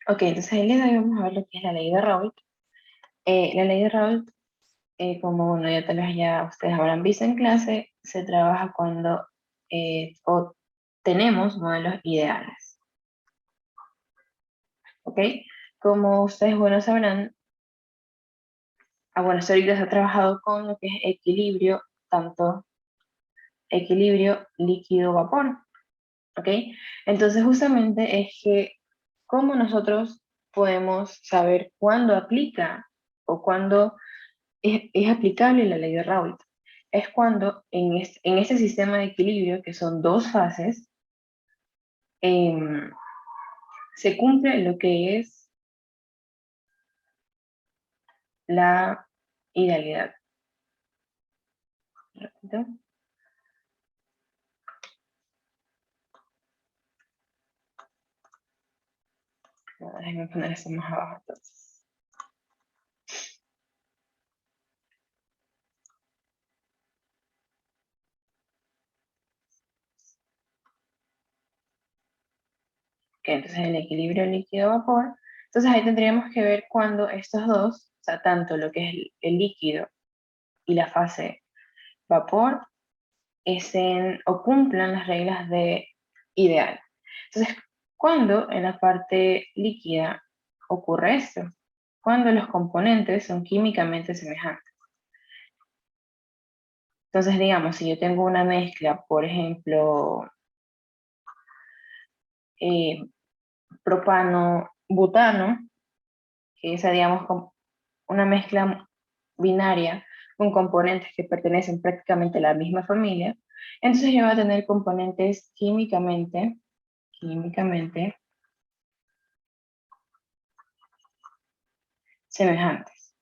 Ok, entonces el día de hoy vamos a ver lo que es la ley de Raoult. La ley de Raoult, como bueno, ya tal vez ya ustedes habrán visto en clase, se trabaja cuando o tenemos modelos ideales. ¿Ok? Como ustedes bueno sabrán, bueno, hasta ahorita se ha trabajado con lo que es equilibrio, tanto equilibrio líquido-vapor. ¿Ok? Entonces justamente es que cómo nosotros podemos saber cuándo aplica o cuándo es aplicable la ley de Raoult. Es cuando en este sistema de equilibrio, que son dos fases, em, se cumple lo que es la idealidad. Repito. No, déjenme poner esto más abajo entonces. Ok, entonces el equilibrio líquido-vapor. Entonces ahí tendríamos que ver cuando estos dos, o sea, tanto lo que es el líquido y la fase vapor, o cumplan las reglas de ideal. Entonces, ¿cuándo en la parte líquida ocurre esto? Cuando los componentes son químicamente semejantes. Entonces, digamos, si yo tengo una mezcla, por ejemplo, eh, propano-butano, que es, digamos, una mezcla binaria con componentes que pertenecen prácticamente a la misma familia, entonces yo voy a tener componentes químicamente semejantes.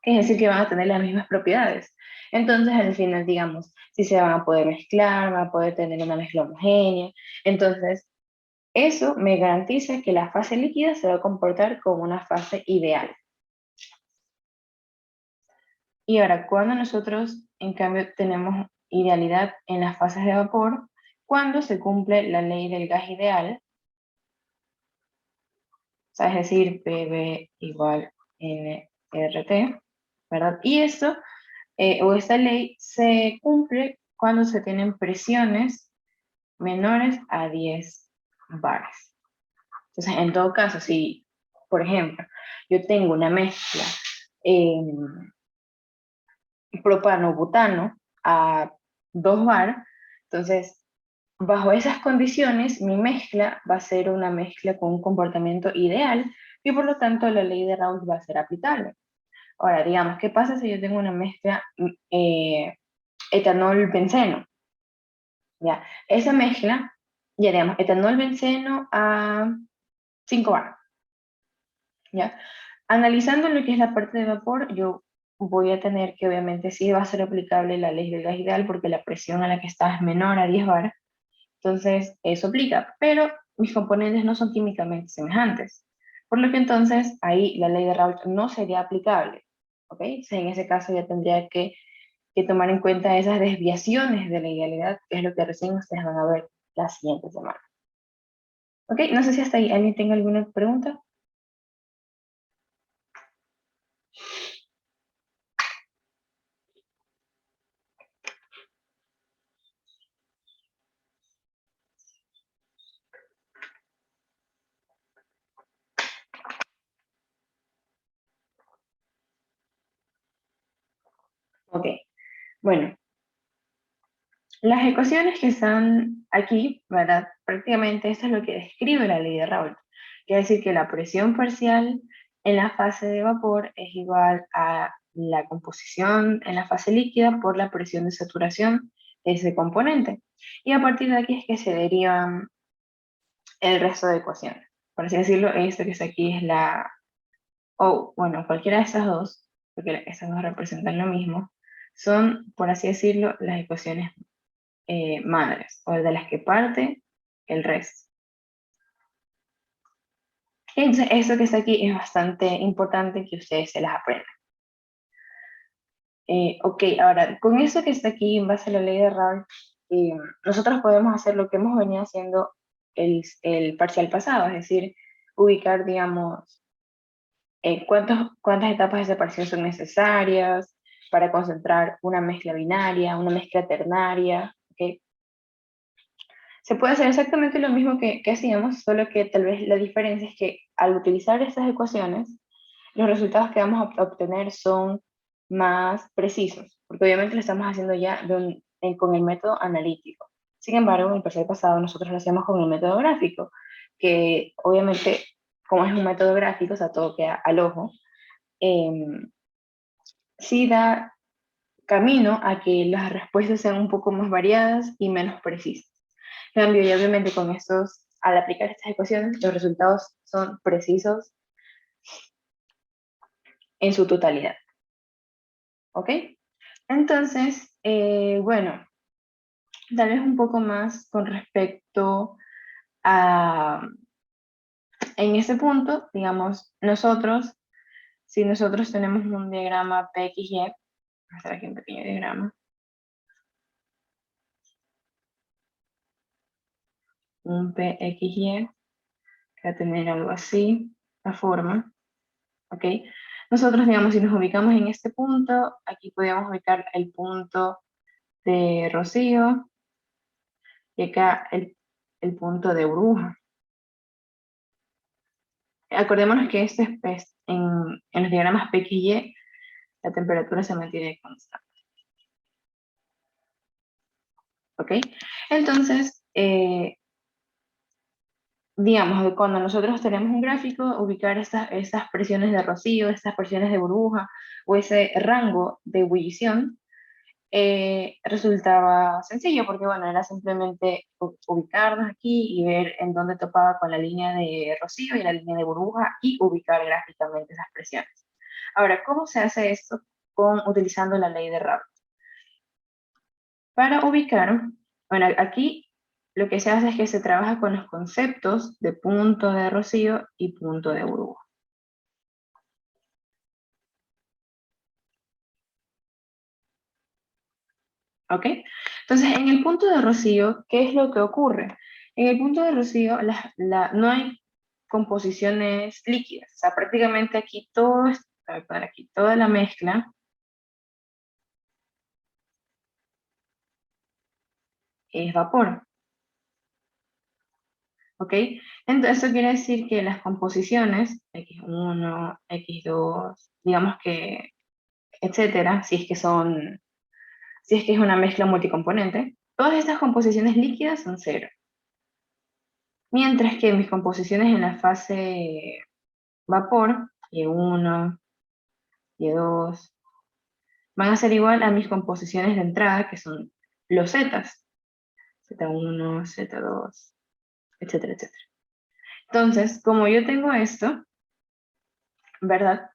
Es decir, que van a tener las mismas propiedades. Entonces, al final, digamos, si se van a poder mezclar, van a poder tener una mezcla homogénea. Entonces, eso me garantiza que la fase líquida se va a comportar como una fase ideal. Y ahora, cuando nosotros, en cambio, tenemos idealidad en las fases de vapor, cuando se cumple la ley del gas ideal, o sea, es decir, PV igual nRT, ¿verdad? Y esto o esta ley se cumple cuando se tienen presiones menores a 10 bares. Entonces, en todo caso, si, por ejemplo, yo tengo una mezcla propano-butano a 2 bar, entonces, bajo esas condiciones, mi mezcla va a ser una mezcla con un comportamiento ideal y por lo tanto la ley de Raoult va a ser aplicable. Ahora, digamos, ¿qué pasa si yo tengo una mezcla etanol-benceno? Ya, esa mezcla, ya digamos, etanol-benceno a 5 bar. Ya, analizando lo que es la parte de vapor, yo voy a tener que obviamente sí va a ser aplicable la ley del gas ideal porque la presión a la que está es menor a 10 bar, entonces eso aplica, pero mis componentes no son químicamente semejantes, por lo que entonces ahí la ley de Raoult no sería aplicable, ¿ok? O sea, en ese caso ya tendría que tomar en cuenta esas desviaciones de la idealidad, que es lo que recién ustedes van a ver la siguiente semana. ¿Ok? No sé si hasta ahí alguien tenga alguna pregunta. Ok, bueno, las ecuaciones que están aquí, ¿verdad? Prácticamente esto es lo que describe la ley de Raoult. Quiere decir que la presión parcial en la fase de vapor es igual a la composición en la fase líquida por la presión de saturación de ese componente. Y a partir de aquí es que se derivan el resto de ecuaciones. Por así decirlo, esto que está aquí es o bueno, cualquiera de estas dos, porque estas dos representan lo mismo, son, por así decirlo, las ecuaciones madres, o de las que parte el resto. Entonces, esto que está aquí es bastante importante que ustedes se las aprendan. Ok, ahora, con eso que está aquí en base a la ley de Raoult, nosotros podemos hacer lo que hemos venido haciendo el parcial pasado, es decir, ubicar, digamos, cuántas etapas de separación son necesarias para concentrar una mezcla binaria, una mezcla ternaria, ¿ok? Se puede hacer exactamente lo mismo que hacíamos, solo que tal vez la diferencia es que al utilizar estas ecuaciones, los resultados que vamos a obtener son más precisos, porque obviamente lo estamos haciendo ya con el método analítico. Sin embargo, en el parcial pasado nosotros lo hacemos con el método gráfico, que obviamente, como es un método gráfico, o sea, todo queda al ojo, sí da camino a que las respuestas sean un poco más variadas y menos precisas. En cambio, y obviamente con estos, al aplicar estas ecuaciones, los resultados son precisos en su totalidad. ¿Ok? Entonces, bueno, tal vez un poco más con respecto a, en ese punto, digamos, nosotros, si nosotros tenemos un diagrama PXY, voy a hacer aquí un pequeño diagrama, un PXY, que va a tener algo así, la forma, ¿ok? Nosotros, digamos, si nos ubicamos en este punto, aquí podríamos ubicar el punto de Rocío y acá el punto de Bruja. Acordémonos que en los diagramas P, X, Y, la temperatura se mantiene constante. ¿Ok? Entonces, digamos, cuando nosotros tenemos un gráfico, ubicar estas presiones de Rocío, estas presiones de burbuja o ese rango de ebullición, resultaba sencillo porque, bueno, era simplemente ubicarnos aquí y ver en dónde topaba con la línea de Rocío y la línea de burbuja y ubicar gráficamente esas presiones. Ahora, ¿cómo se hace esto utilizando la ley de Rabi? Para ubicar, bueno, aquí lo que se hace es que se trabaja con los conceptos de punto de Rocío y punto de burbuja. ¿Ok? Entonces, en el punto de Rocío, ¿qué es lo que ocurre? En el punto de Rocío no hay composiciones líquidas. O sea, prácticamente aquí aquí toda la mezcla es vapor. ¿Ok? Entonces, eso quiere decir que las composiciones, X1, X2, digamos que, etcétera, si es que es una mezcla multicomponente, todas estas composiciones líquidas son cero. Mientras que mis composiciones en la fase vapor, Y1, Y2, van a ser igual a mis composiciones de entrada, que son los zetas, Z1, Z2, etcétera, etcétera. Entonces, como yo tengo esto, ¿verdad?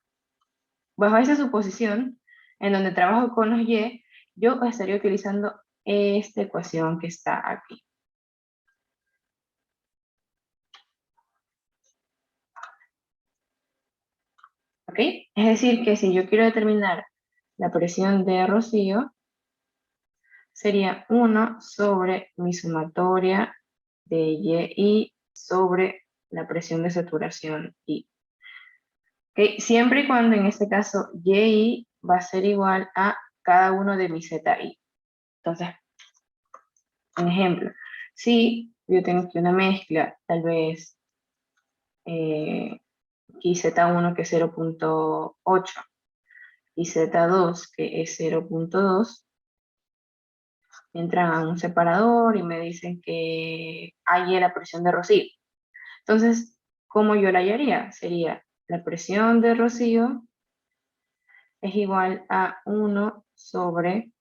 Bajo esa suposición, en donde trabajo con los Y, yo estaría utilizando esta ecuación que está aquí. ¿Ok? Es decir, que si yo quiero determinar la presión de Rocío, sería 1 sobre mi sumatoria de Y sobre la presión de saturación I. ¿Ok? Siempre y cuando en este caso YI va a ser igual a cada uno de mis ZI. Entonces, un ejemplo, si yo tengo aquí una mezcla, tal vez y Z1 que es 0.8 y Z2 que es 0.2, entran a un separador y me dicen que hay la presión de Rocío. Entonces, ¿cómo yo la hallaría? Sería la presión de Rocío es igual a 1 sobre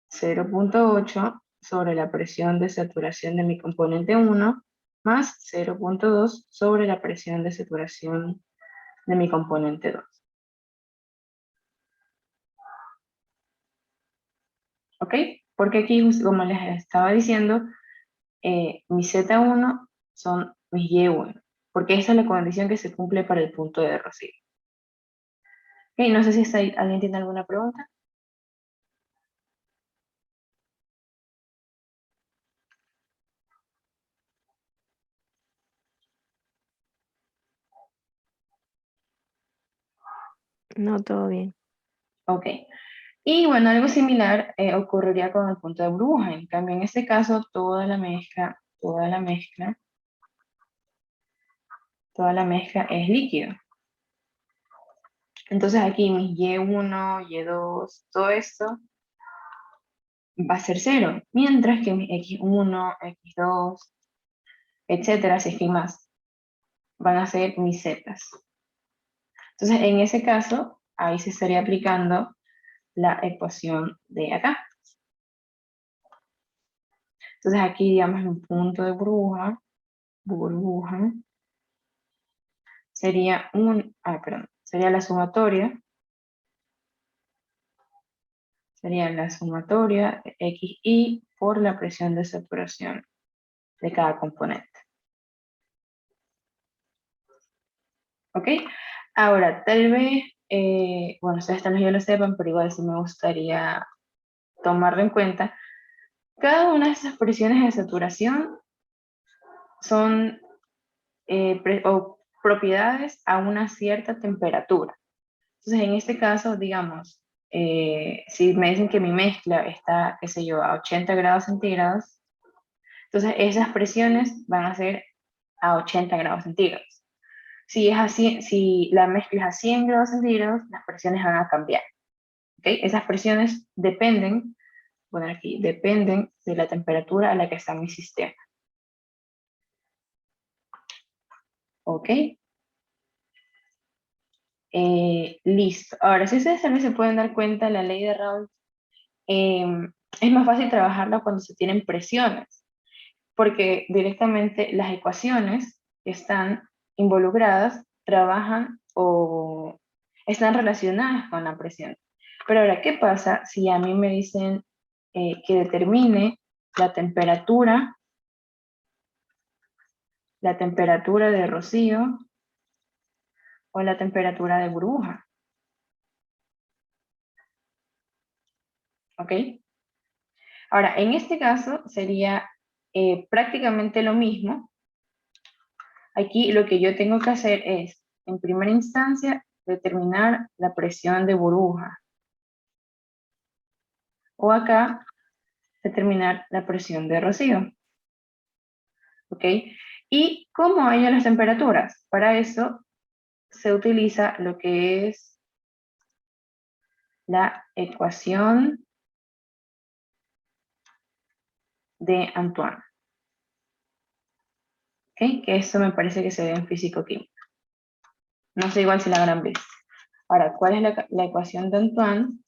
0.8 sobre la presión de saturación de mi componente 1 más 0.2 sobre la presión de saturación de mi componente 2. ¿Ok? Porque aquí, como les estaba diciendo, mi Z1 son mis Y1, porque esa es la condición que se cumple para el punto de Rocío. Ok, no sé si alguien tiene alguna pregunta. No, todo bien. Ok. Y bueno, algo similar ocurriría con el punto de burbuja. En cambio, en este caso, toda la mezcla es líquido. Entonces aquí mis Y1, Y2, todo esto va a ser cero, mientras que mis X1, X2, etcétera, si es que hay más, van a ser mis Zetas. Entonces, en ese caso, ahí se estaría aplicando la ecuación de acá. Entonces aquí, digamos, un punto de burbuja, sería sería la sumatoria de XY por la presión de saturación de cada componente. ¿Ok? Ahora, tal vez, bueno, ustedes tal vez ya lo sepan, pero igual sí me gustaría tomarlo en cuenta. Cada una de esas presiones de saturación son propiedades a una cierta temperatura. Entonces, en este caso, digamos, si me dicen que mi mezcla está, qué sé yo, a 80 grados centígrados, entonces esas presiones van a ser a 80 grados centígrados. Si es así, si la mezcla es a 100 grados centígrados, las presiones van a cambiar. ¿Okay? Esas presiones dependen, bueno, aquí, dependen de la temperatura a la que está mi sistema. ¿Ok? Listo. Ahora, si ustedes también se pueden dar cuenta, la ley de Raoult es más fácil trabajarla cuando se tienen presiones, porque directamente las ecuaciones que están involucradas trabajan o están relacionadas con la presión. Pero ahora, ¿qué pasa si a mí me dicen que determine la temperatura de rocío o la temperatura de burbuja? ¿Ok? Ahora, en este caso sería prácticamente lo mismo. Aquí lo que yo tengo que hacer es, en primera instancia, determinar la presión de burbuja. O acá, determinar la presión de rocío. ¿Ok? ¿Y cómo hallo las temperaturas? Para eso se utiliza lo que es la ecuación de Antoine. ¿Ok? Que eso me parece que se ve en físico-química. No sé igual si la habrán visto. Ahora, ¿cuál es la ecuación de Antoine?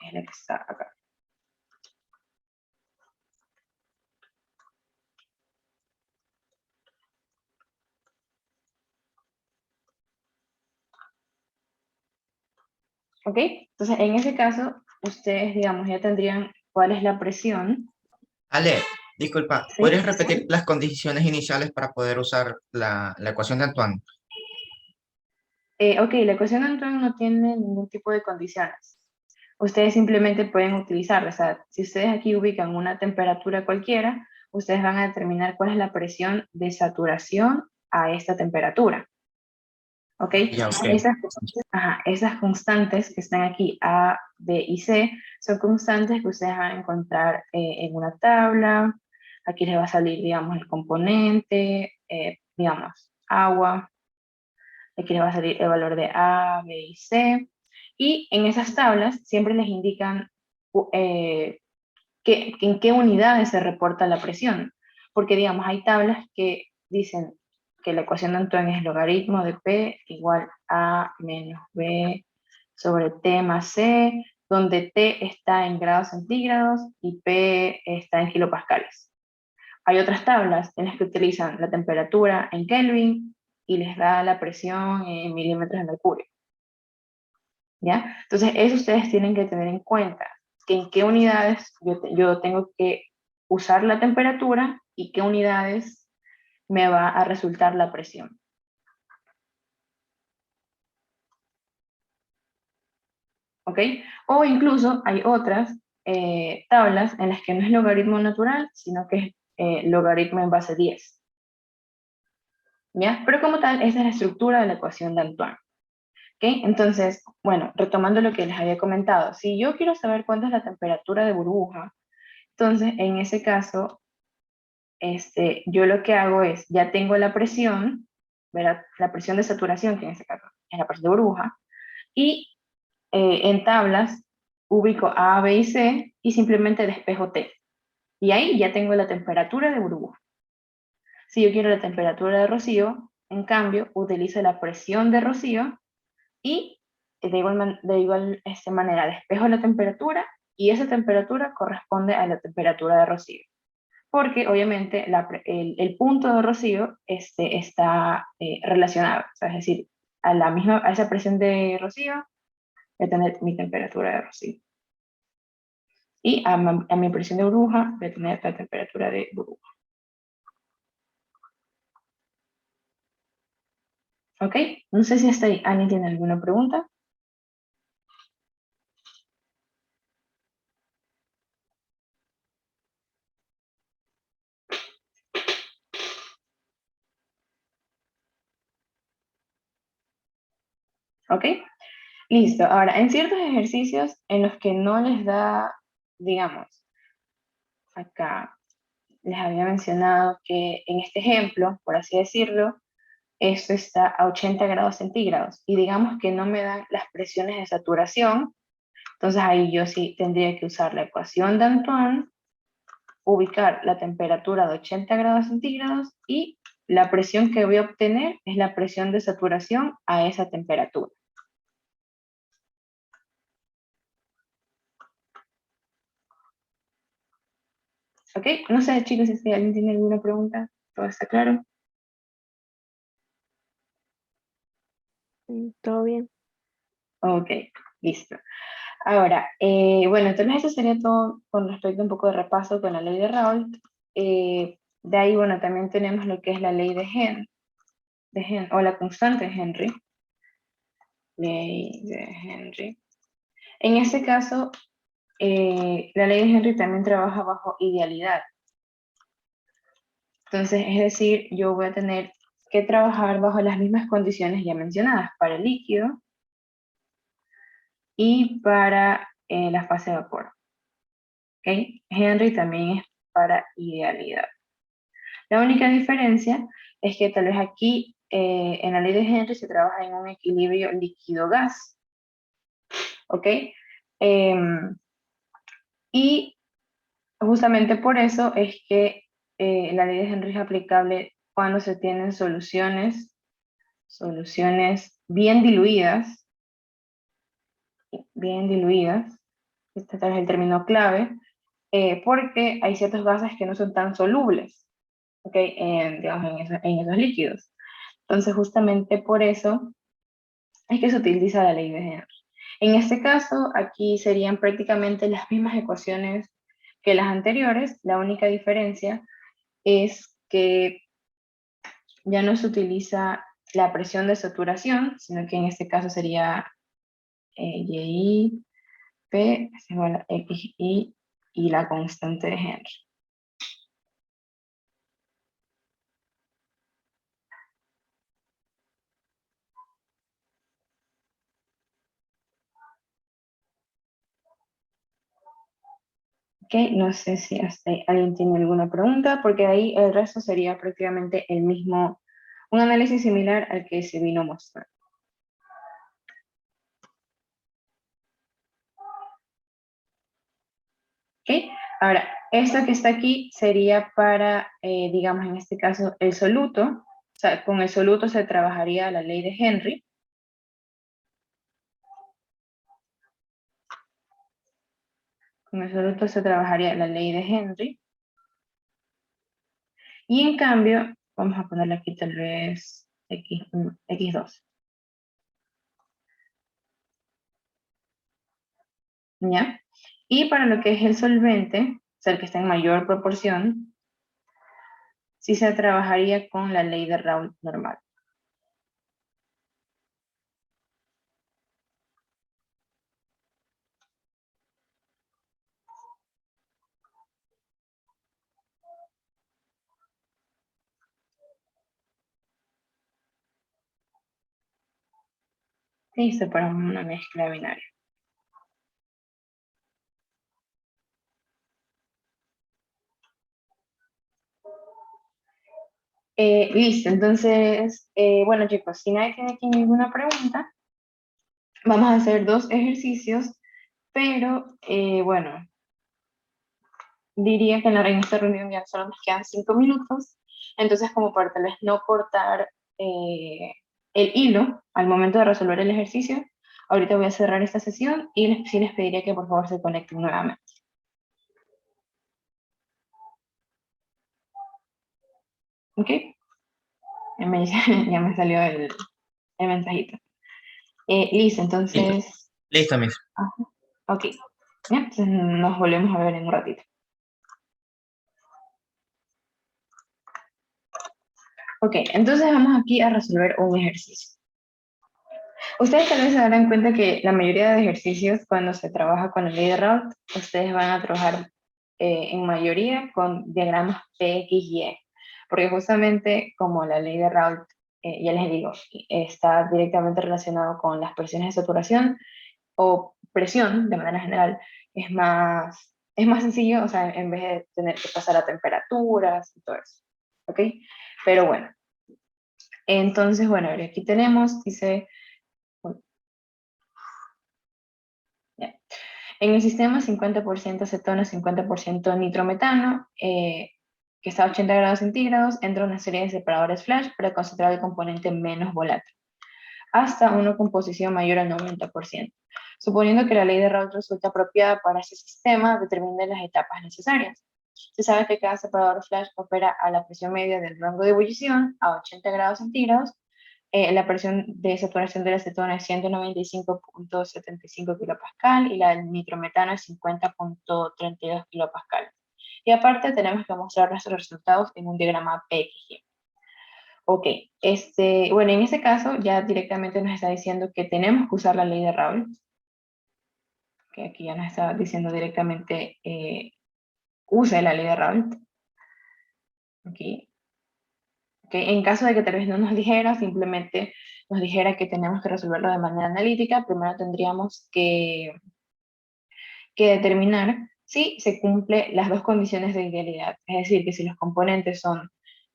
Es la que está acá. ¿Ok? Entonces, en ese caso, ustedes, digamos, ya tendrían cuál es la presión. Ale, disculpa, ¿Sí? ¿podrías repetir las condiciones iniciales para poder usar la ecuación de Antoine? Ok, la ecuación de Antoine no tiene ningún tipo de condiciones. Ustedes simplemente pueden utilizarla. O sea, si ustedes aquí ubican una temperatura cualquiera, ustedes van a determinar cuál es la presión de saturación a esta temperatura. ¿Ok? Ya, ok. Esas constantes que están aquí, A, B y C, son constantes que ustedes van a encontrar en una tabla. Aquí les va a salir, digamos, el componente, digamos, agua. Aquí les va a salir el valor de A, B y C. Y en esas tablas siempre les indican en qué unidades se reporta la presión. Porque, digamos, hay tablas que dicen que la ecuación de Antoine es logaritmo de P igual a menos B sobre T más C, donde T está en grados centígrados y P está en kilopascales. Hay otras tablas en las que utilizan la temperatura en Kelvin y les da la presión en milímetros de mercurio. ¿Ya? Entonces, eso ustedes tienen que tener en cuenta, que en qué unidades yo tengo que usar la temperatura y qué unidades me va a resultar la presión. ¿Ok? O incluso hay otras tablas en las que no es logaritmo natural, sino que es logaritmo en base 10. ¿Ya? Pero como tal, esa es la estructura de la ecuación de Antoine. ¿Ok? Entonces, bueno, retomando lo que les había comentado, si yo quiero saber cuánto es la temperatura de burbuja, entonces en ese caso, yo lo que hago es, ya tengo la presión, ¿verdad? La presión de saturación, que en este caso es la presión de burbuja, y en tablas ubico A, B y C y simplemente despejo T. Y ahí ya tengo la temperatura de burbuja. Si yo quiero la temperatura de rocío, en cambio, utilizo la presión de rocío y de igual manera despejo la temperatura y esa temperatura corresponde a la temperatura de rocío. Porque obviamente el punto de rocío está relacionado, o sea, es decir, a esa presión de rocío voy a tener mi temperatura de rocío. Y a mi presión de burbuja voy a tener la temperatura de burbuja. ¿Ok? No sé si hasta ahí alguien tiene alguna pregunta. ¿Ok? Listo. Ahora, en ciertos ejercicios en los que no les da, digamos, acá les había mencionado que en este ejemplo, por así decirlo, esto está a 80 grados centígrados y digamos que no me dan las presiones de saturación, entonces ahí yo sí tendría que usar la ecuación de Antoine, ubicar la temperatura de 80 grados centígrados y la presión que voy a obtener es la presión de saturación a esa temperatura. ¿Ok? No sé, chicos, si alguien tiene alguna pregunta. ¿Todo está claro? Todo bien. Ok, listo. Ahora, bueno, entonces eso sería todo con respecto a un poco de repaso con la ley de Raoult. De ahí, bueno, también tenemos lo que es la ley de o la constante de Henry. Ley de Henry. En ese caso, la ley de Henry también trabaja bajo idealidad. Entonces, es decir, yo voy a tener que trabajar bajo las mismas condiciones ya mencionadas para el líquido y para la fase de vapor. ¿Ok? Henry también es para idealidad. La única diferencia es que tal vez aquí en la ley de Henry se trabaja en un equilibrio líquido-gas. ¿Ok? Y justamente por eso es que la ley de Henry es aplicable cuando se tienen soluciones bien diluidas, este tal vez el término clave, porque hay ciertos gases que no son tan solubles, ¿ok? Digamos, en esos líquidos. Entonces, justamente por eso es que se utiliza la ley de Henry. En este caso, aquí serían prácticamente las mismas ecuaciones que las anteriores, la única diferencia es que ya no se utiliza la presión de saturación, sino que en este caso sería YI, P es igual a XI y la constante de Henry. Ok, no sé si hasta ahí alguien tiene alguna pregunta, porque ahí el resto sería prácticamente el mismo, un análisis similar al que se vino a mostrar. Ok, ahora, esto que está aquí sería para, digamos, en este caso, el soluto. O sea, con el soluto se trabajaría la ley de Henry. Con el soluto se trabajaría la ley de Henry. Y en cambio, vamos a ponerle aquí tal vez X2. ¿Ya? Y para lo que es el solvente, o sea, el que está en mayor proporción, sí se trabajaría con la ley de Raoult normal. Listo, para una mezcla binaria. Listo, entonces, bueno chicos, si nadie tiene aquí ninguna pregunta, vamos a hacer dos ejercicios, pero bueno, diría que en esta reunión ya solo nos quedan 5 minutos, entonces como para tal vez no cortar el hilo al momento de resolver el ejercicio, ahorita voy a cerrar esta sesión y sí les pediría que por favor se conecten nuevamente. ¿Ok? Ya me, ya me salió el mensajito. Listo, Listo, entonces, listo, Miss. ajá, ok. Ya, entonces nos volvemos a ver en un ratito. Ok, entonces vamos aquí a resolver un ejercicio. Ustedes tal vez se darán cuenta que la mayoría de ejercicios, cuando se trabaja con la ley de Raoult, ustedes van a trabajar en mayoría con diagramas P, X, Y, porque justamente como la ley de Raoult, ya les digo, está directamente relacionado con las presiones de saturación o presión de manera general, es más sencillo, o sea, en vez de tener que pasar a temperaturas y todo eso, ¿ok? Pero bueno, entonces, bueno, a ver, aquí tenemos, dice... Ya. En el sistema 50% acetona, 50% nitrometano, que está a 80 grados centígrados, entra una serie de separadores flash para concentrar el componente menos volátil, hasta una composición mayor al 90%. Suponiendo que la ley de Raoult resulta apropiada para ese sistema, determine las etapas necesarias. Se sabe que cada separador flash opera a la presión media del rango de ebullición a 80 grados centígrados. La presión de saturación de la acetona es 195.75 kilopascal y la del nitrometano es 50.32 kilopascal. Y aparte tenemos que mostrar nuestros resultados en un diagrama PXY. Ok, bueno, en este caso ya directamente nos está diciendo que tenemos que usar la ley de Raoult, que aquí ya nos está diciendo directamente use la ley de Raoult. Okay. Okay. En caso de que tal vez no nos dijera, simplemente nos dijera que tenemos que resolverlo de manera analítica, primero tendríamos que determinar si se cumplen las dos condiciones de idealidad, es decir, que si los componentes son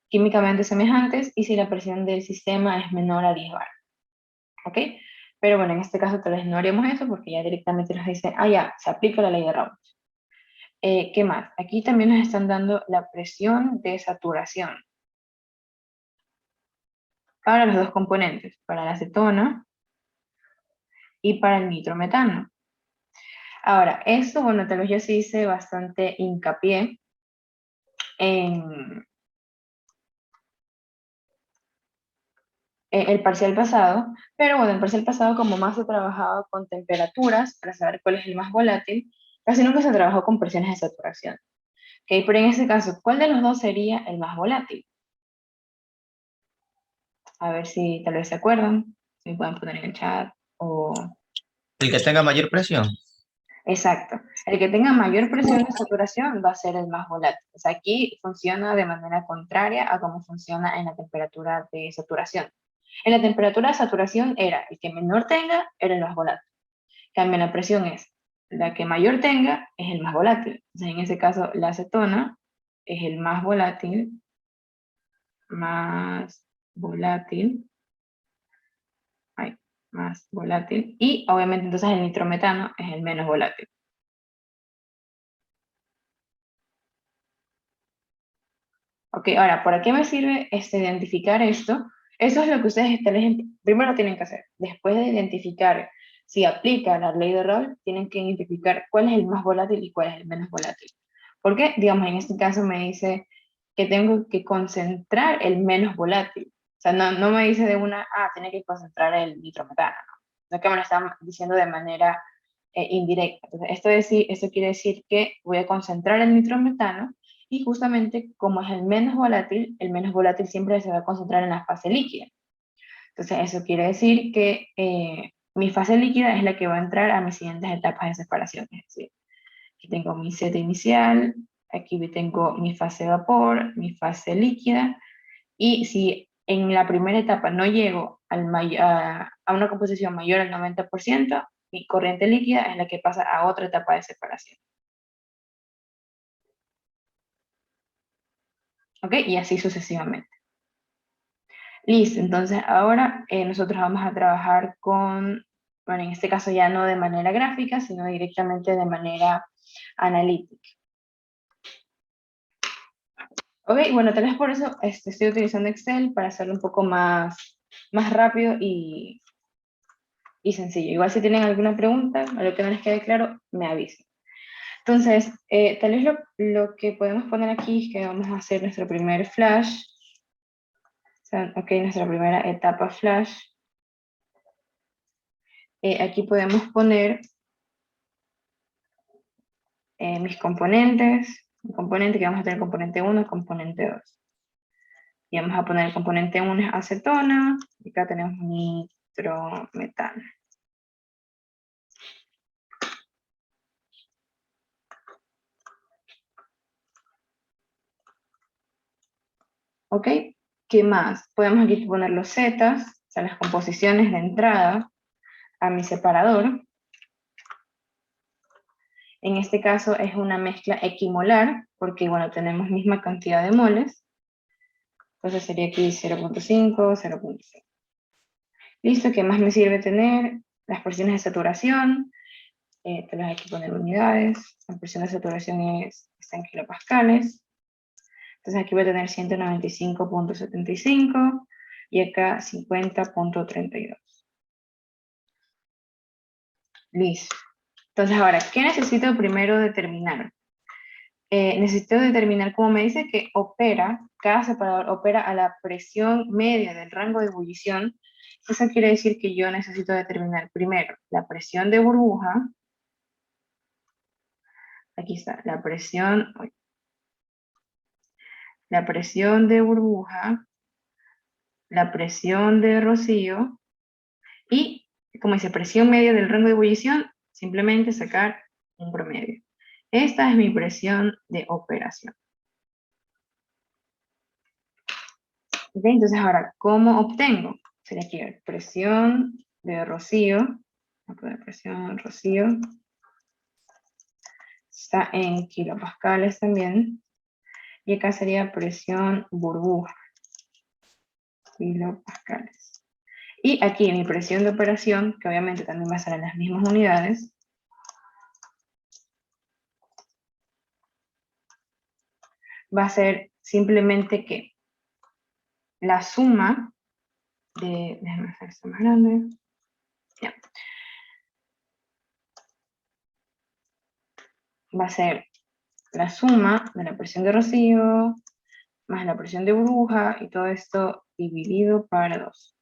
químicamente semejantes y si la presión del sistema es menor a 10 bar. ¿Ok? Pero bueno, en este caso tal vez no haríamos eso porque ya directamente nos dice, ah, ya, se aplica la ley de Raoult. ¿Qué más? Aquí también nos están dando la presión de saturación para los dos componentes, para la acetona y para el nitrometano. Ahora, esto, bueno, tal vez yo sí hice bastante hincapié en el parcial pasado, pero bueno, el parcial pasado como más se trabajaba con temperaturas para saber cuál es el más volátil, casi nunca se trabajó con presiones de saturación. ¿Okay? Pero en este caso, ¿cuál de los dos sería el más volátil? A ver si tal vez se acuerdan, si me pueden poner en el chat o... El que tenga mayor presión. Exacto. El que tenga mayor presión de saturación va a ser el más volátil. O sea, aquí funciona de manera contraria a cómo funciona en la temperatura de saturación. En la temperatura de saturación era el que menor tenga, era el más volátil. Cambio, la presión es la que mayor tenga, es el más volátil. O sea, en ese caso, la acetona es el más volátil, ay, más volátil, y obviamente entonces el nitrometano es el menos volátil. Ok, ahora, ¿para qué me sirve identificar esto? Eso es lo que ustedes primero tienen que hacer. Después de identificar si aplica la ley de Raoult, tienen que identificar cuál es el más volátil y cuál es el menos volátil. Porque, digamos, en este caso me dice que tengo que concentrar el menos volátil. O sea, no me dice de una, tiene que concentrar el nitrometano, ¿no? No que me lo están diciendo de manera indirecta. Entonces, esto quiere decir que voy a concentrar el nitrometano y justamente como es el menos volátil siempre se va a concentrar en la fase líquida. Entonces, eso quiere decir que mi fase líquida es la que va a entrar a mis siguientes etapas de separación. Es decir, aquí tengo mi Z inicial, aquí tengo mi fase vapor, mi fase líquida, y si en la primera etapa no llego a una composición mayor al 90%, mi corriente líquida es la que pasa a otra etapa de separación. ¿Ok? Y así sucesivamente. Listo, entonces ahora nosotros vamos a trabajar con, bueno, en este caso ya no de manera gráfica, sino directamente de manera analítica. Ok, bueno, tal vez por eso estoy utilizando Excel para hacerlo un poco más rápido y sencillo. Igual si tienen alguna pregunta o lo que no les quede claro, me avisen. Entonces, tal vez lo que podemos poner aquí es que vamos a hacer nuestro primer flash. O sea, ok, nuestra primera etapa flash. Aquí podemos poner mis componentes. El componente que vamos a tener componente 1 y componente 2. Y vamos a poner el componente 1 es acetona. Y acá tenemos nitrometano. ¿Ok? ¿Qué más? Podemos aquí poner los zetas, o sea, las composiciones de entrada a mi separador. En este caso es una mezcla equimolar, porque bueno, tenemos misma cantidad de moles. Entonces sería aquí 0.5, 0.5. Listo, ¿qué más me sirve tener? Las presiones de saturación. Te las hay que poner unidades. La presión de saturación está en kilopascales. Entonces aquí voy a tener 195.75 y acá 50.32. Listo. Entonces ahora, ¿qué necesito primero determinar? Necesito determinar, como me dice que cada separador opera a la presión media del rango de ebullición. Eso quiere decir que yo necesito determinar primero la presión de burbuja. Aquí está, la presión de burbuja, la presión de rocío y, como dice, presión media del rango de ebullición, simplemente sacar un promedio. Esta es mi presión de operación. ¿Ok? Entonces ahora, ¿cómo obtengo? Sería aquí presión de rocío. Voy a poner presión rocío. Está en kilopascales también. Y acá sería presión burbuja. Kilopascales. Y aquí mi presión de operación, que obviamente también va a ser en las mismas unidades, va a ser simplemente que la suma déjame hacer esto más grande. Ya. Va a ser la suma de la presión de rocío más la presión de burbuja y todo esto dividido para 2.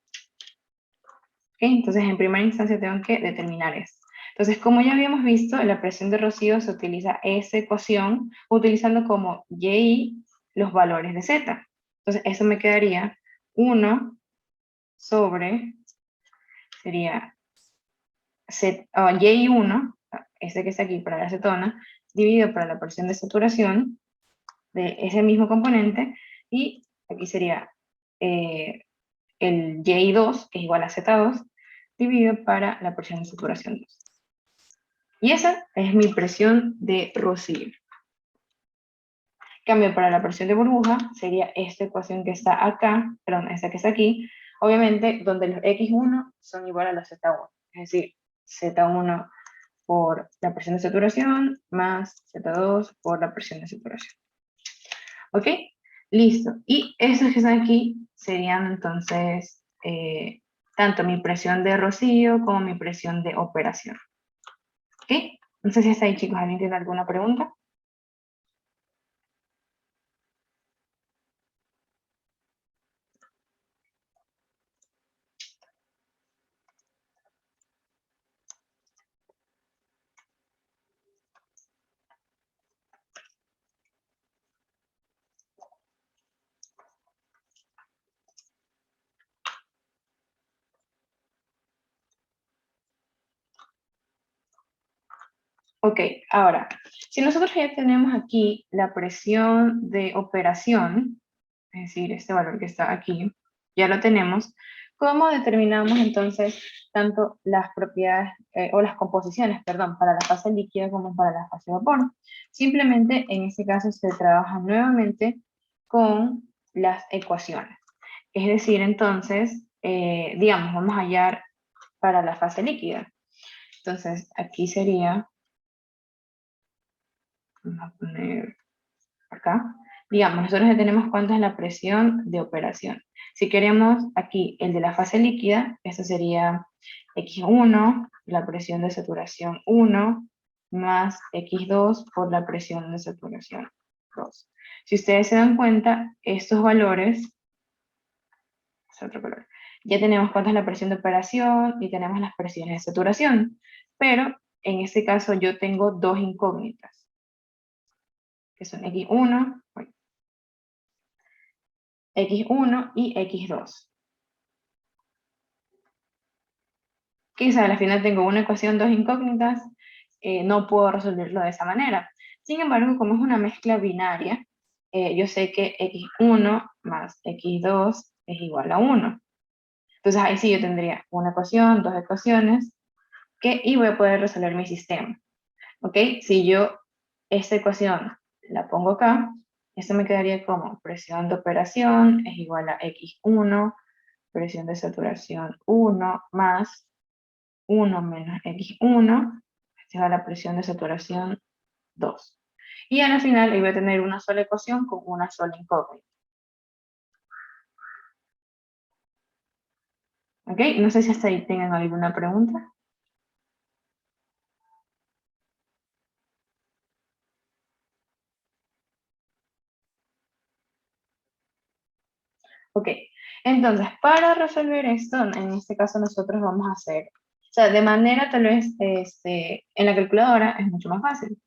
¿Okay? Entonces en primera instancia tengo que determinar esto. Entonces, como ya habíamos visto, la presión de rocío se utiliza esa ecuación utilizando como y los valores de z. Entonces eso me quedaría 1 sobre, sería y1, este que está aquí para la acetona, dividido para la presión de saturación de ese mismo componente, y aquí sería el Y2, que es igual a Z2, dividido para la presión de saturación 2. Y esa es mi presión de rocío. Cambio para la presión de burbuja, sería esta ecuación que está acá, perdón, esta que está aquí, obviamente donde los X1 son igual a los Z1, es decir, Z1 por la presión de saturación más Z2 por la presión de saturación. ¿Ok? Listo. Y esos que están aquí serían entonces tanto mi presión de rocío como mi presión de operación. ¿Ok? No sé si hasta ahí, chicos, ¿alguien tiene alguna pregunta? Ok, ahora, si nosotros ya tenemos aquí la presión de operación, es decir, este valor que está aquí, ya lo tenemos. ¿Cómo determinamos entonces tanto las propiedades o las composiciones, perdón, para la fase líquida como para la fase vapor? Simplemente en este caso se trabaja nuevamente con las ecuaciones. Es decir, entonces, digamos, vamos a hallar para la fase líquida. Entonces, aquí sería, vamos a poner acá, digamos, nosotros ya tenemos cuánto es la presión de operación. Si queremos aquí el de la fase líquida, eso sería X1, la presión de saturación 1, más X2 por la presión de saturación 2. Si ustedes se dan cuenta, estos valores, es otro color, ya tenemos cuánto es la presión de operación y tenemos las presiones de saturación, pero en este caso yo tengo dos incógnitas, que son X1, X1 y X2. Quizá al final tengo una ecuación, dos incógnitas, no puedo resolverlo de esa manera. Sin embargo, como es una mezcla binaria, yo sé que X1 más X2 es igual a 1. Entonces ahí sí yo tendría una ecuación, dos ecuaciones, y voy a poder resolver mi sistema. ¿Ok? Si yo esta ecuación la pongo acá, esto me quedaría como presión de operación es igual a X1, presión de saturación 1 más 1 menos X1, esta es la presión de saturación 2. Y al final voy a tener una sola ecuación con una sola incógnita. ¿Ok? No sé si hasta ahí tengan alguna pregunta. Ok, entonces para resolver esto, en este caso nosotros vamos a hacer, o sea, de manera tal vez en la calculadora es mucho más fácil,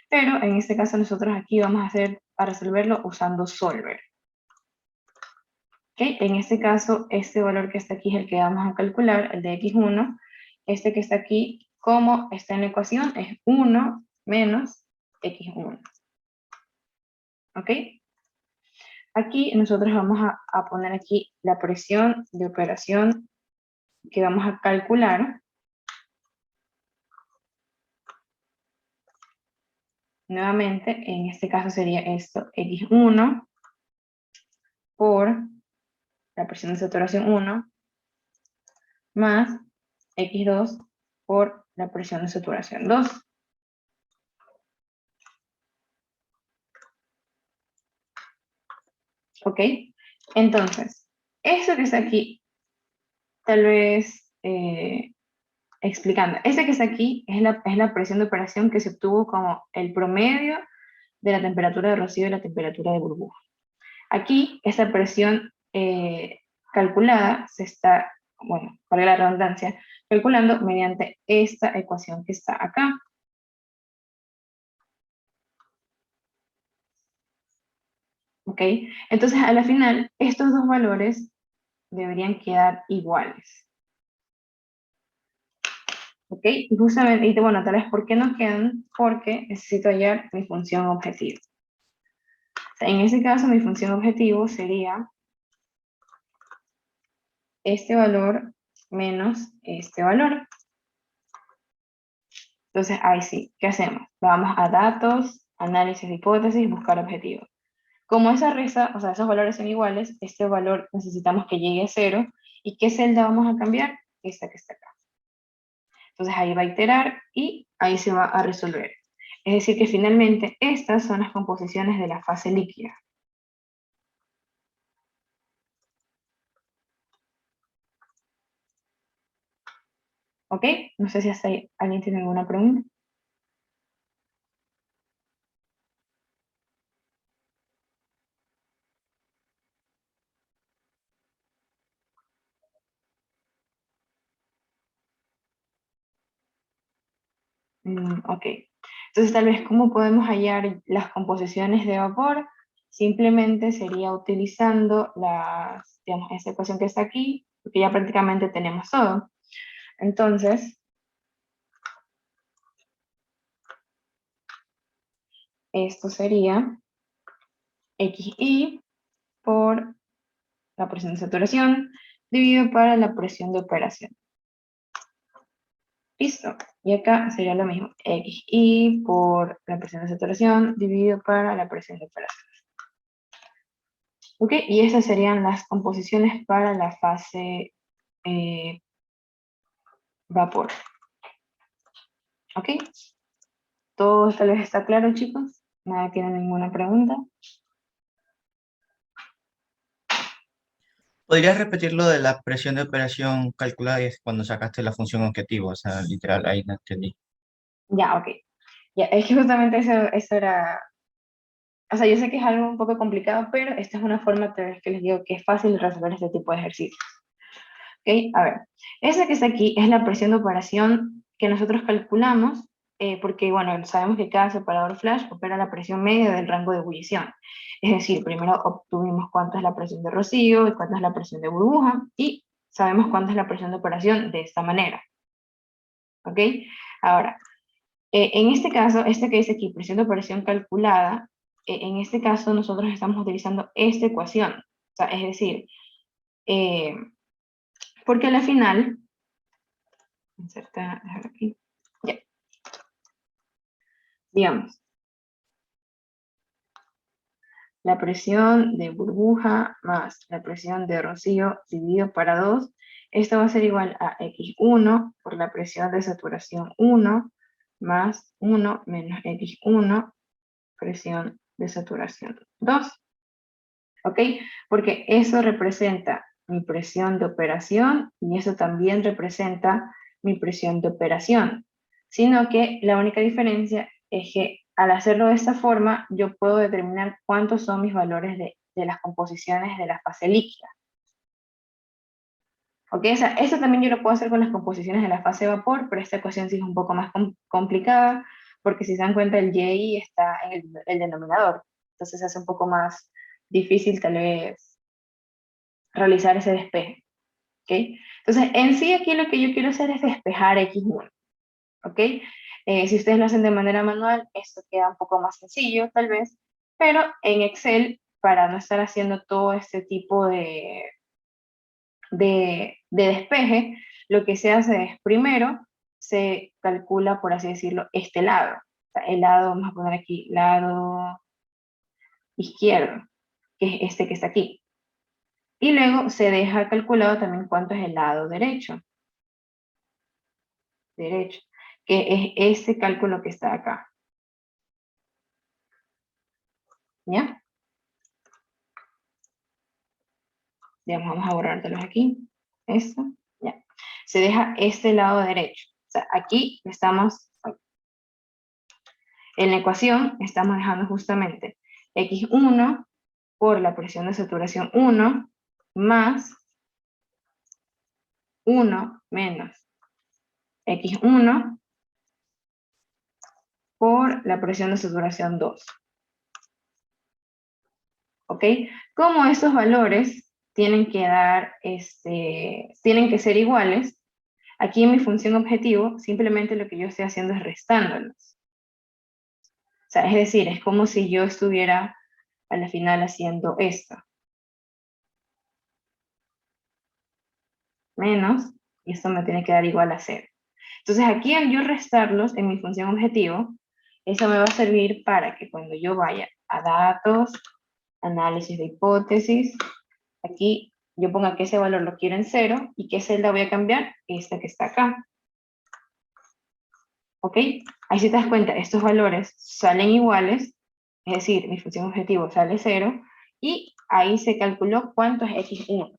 pero en este caso nosotros aquí vamos a hacer, a resolverlo usando Solver. ¿Ok? En este caso, este valor que está aquí es el que vamos a calcular, el de X1, este que está aquí, como está en la ecuación, es 1 menos X1. ¿Ok? Aquí nosotros vamos a poner aquí la presión de operación que vamos a calcular. Nuevamente, en este caso sería esto, X1 por la presión de saturación 1 más X2 por la presión de saturación 2. ¿Ok? Entonces, esto que está aquí, tal vez explicando, este que está aquí es la presión de operación que se obtuvo como el promedio de la temperatura de rocío y la temperatura de burbuja. Aquí, esta presión calculada se está, bueno, para la redundancia, calculando mediante esta ecuación que está acá. ¿Ok? Entonces, a la final, estos dos valores deberían quedar iguales. ¿Ok? Y justamente, y bueno, tal vez, ¿por qué no quedan? Porque necesito hallar mi función objetivo. O sea, en ese caso, mi función objetivo sería este valor menos este valor. Entonces, ahí sí, ¿qué hacemos? Vamos a datos, análisis de hipótesis, buscar objetivos. Como esa resta, o sea, esos valores son iguales, este valor necesitamos que llegue a 0. ¿Y qué celda vamos a cambiar? Esta que está acá. Entonces ahí va a iterar y ahí se va a resolver. Es decir, que finalmente estas son las composiciones de la fase líquida. ¿Ok? No sé si hasta ahí alguien tiene alguna pregunta. Ok. Entonces, tal vez, ¿cómo podemos hallar las composiciones de vapor? Simplemente sería utilizando digamos, esta ecuación que está aquí, porque ya prácticamente tenemos todo. Entonces, esto sería XI por la presión de saturación, dividido para la presión de operación. Listo. Y acá sería lo mismo. XI por la presión de saturación, dividido para la presión de operación. ¿Ok? Y esas serían las composiciones para la fase vapor. ¿Ok? ¿Todo tal vez está claro, chicos? ¿Nada tiene ninguna pregunta? ¿Podrías repetir lo de la presión de operación calculada y es cuando sacaste la función objetivo? O sea, literal, ahí no entendí. Ya, ok. Ya, es que justamente eso era... O sea, yo sé que es algo un poco complicado, pero esta es una forma tal vez que les digo que es fácil resolver este tipo de ejercicios. ¿Ok? A ver, esa que está aquí es la presión de operación que nosotros calculamos, porque, bueno, sabemos que cada separador flash opera la presión media del rango de ebullición. Es decir, primero obtuvimos cuánto es la presión de rocío y cuánto es la presión de burbuja, y sabemos cuánto es la presión de operación de esta manera. ¿Ok? Ahora, en este caso, este que dice aquí, presión de operación calculada, en este caso nosotros estamos utilizando esta ecuación. O sea, es decir, eh, porque a la final, insertar aquí, ya, digamos, la presión de burbuja más la presión de rocío dividido para 2, esto va a ser igual a X1 por la presión de saturación 1 más 1 menos X1 presión de saturación 2. ¿Ok? Porque eso representa mi presión de operación y eso también representa mi presión de operación. Sino que la única diferencia es que al hacerlo de esta forma, yo puedo determinar cuántos son mis valores de las composiciones de la fase líquida. ¿Ok? O sea, esto también yo lo puedo hacer con las composiciones de la fase vapor, pero esta ecuación sí es un poco más complicada, porque si se dan cuenta el YI está en el denominador. Entonces hace un poco más difícil tal vez realizar ese despeje. ¿Ok? Entonces, en sí aquí lo que yo quiero hacer es despejar X1. ¿Ok? Si ustedes lo hacen de manera manual, esto queda un poco más sencillo, tal vez, pero en Excel, para no estar haciendo todo este tipo de despeje, lo que se hace es, primero, se calcula, por así decirlo, este lado. O sea, el lado, vamos a poner aquí, lado izquierdo, que es este que está aquí. Y luego se deja calculado también cuánto es el lado derecho, que es ese cálculo que está acá. ¿Ya? Digamos, vamos a borrártelos aquí. Esto, ya. Se deja este lado derecho. O sea, aquí estamos, en la ecuación, estamos dejando justamente X1 por la presión de saturación 1 más 1 menos X1 por la presión de saturación 2. ¿Ok? Como estos valores tienen que tienen que ser iguales, aquí en mi función objetivo, simplemente lo que yo estoy haciendo es restándolos. O sea, es decir, es como si yo estuviera a la final haciendo esto. Menos, y esto me tiene que dar igual a 0. Entonces aquí al yo restarlos en mi función objetivo, eso me va a servir para que cuando yo vaya a datos, análisis de hipótesis, aquí yo ponga que ese valor lo quiero en 0 y qué celda voy a cambiar, esta que está acá. ¿Ok? Ahí si te das cuenta, estos valores salen iguales, es decir, mi función objetivo sale 0, y ahí se calculó cuánto es X1.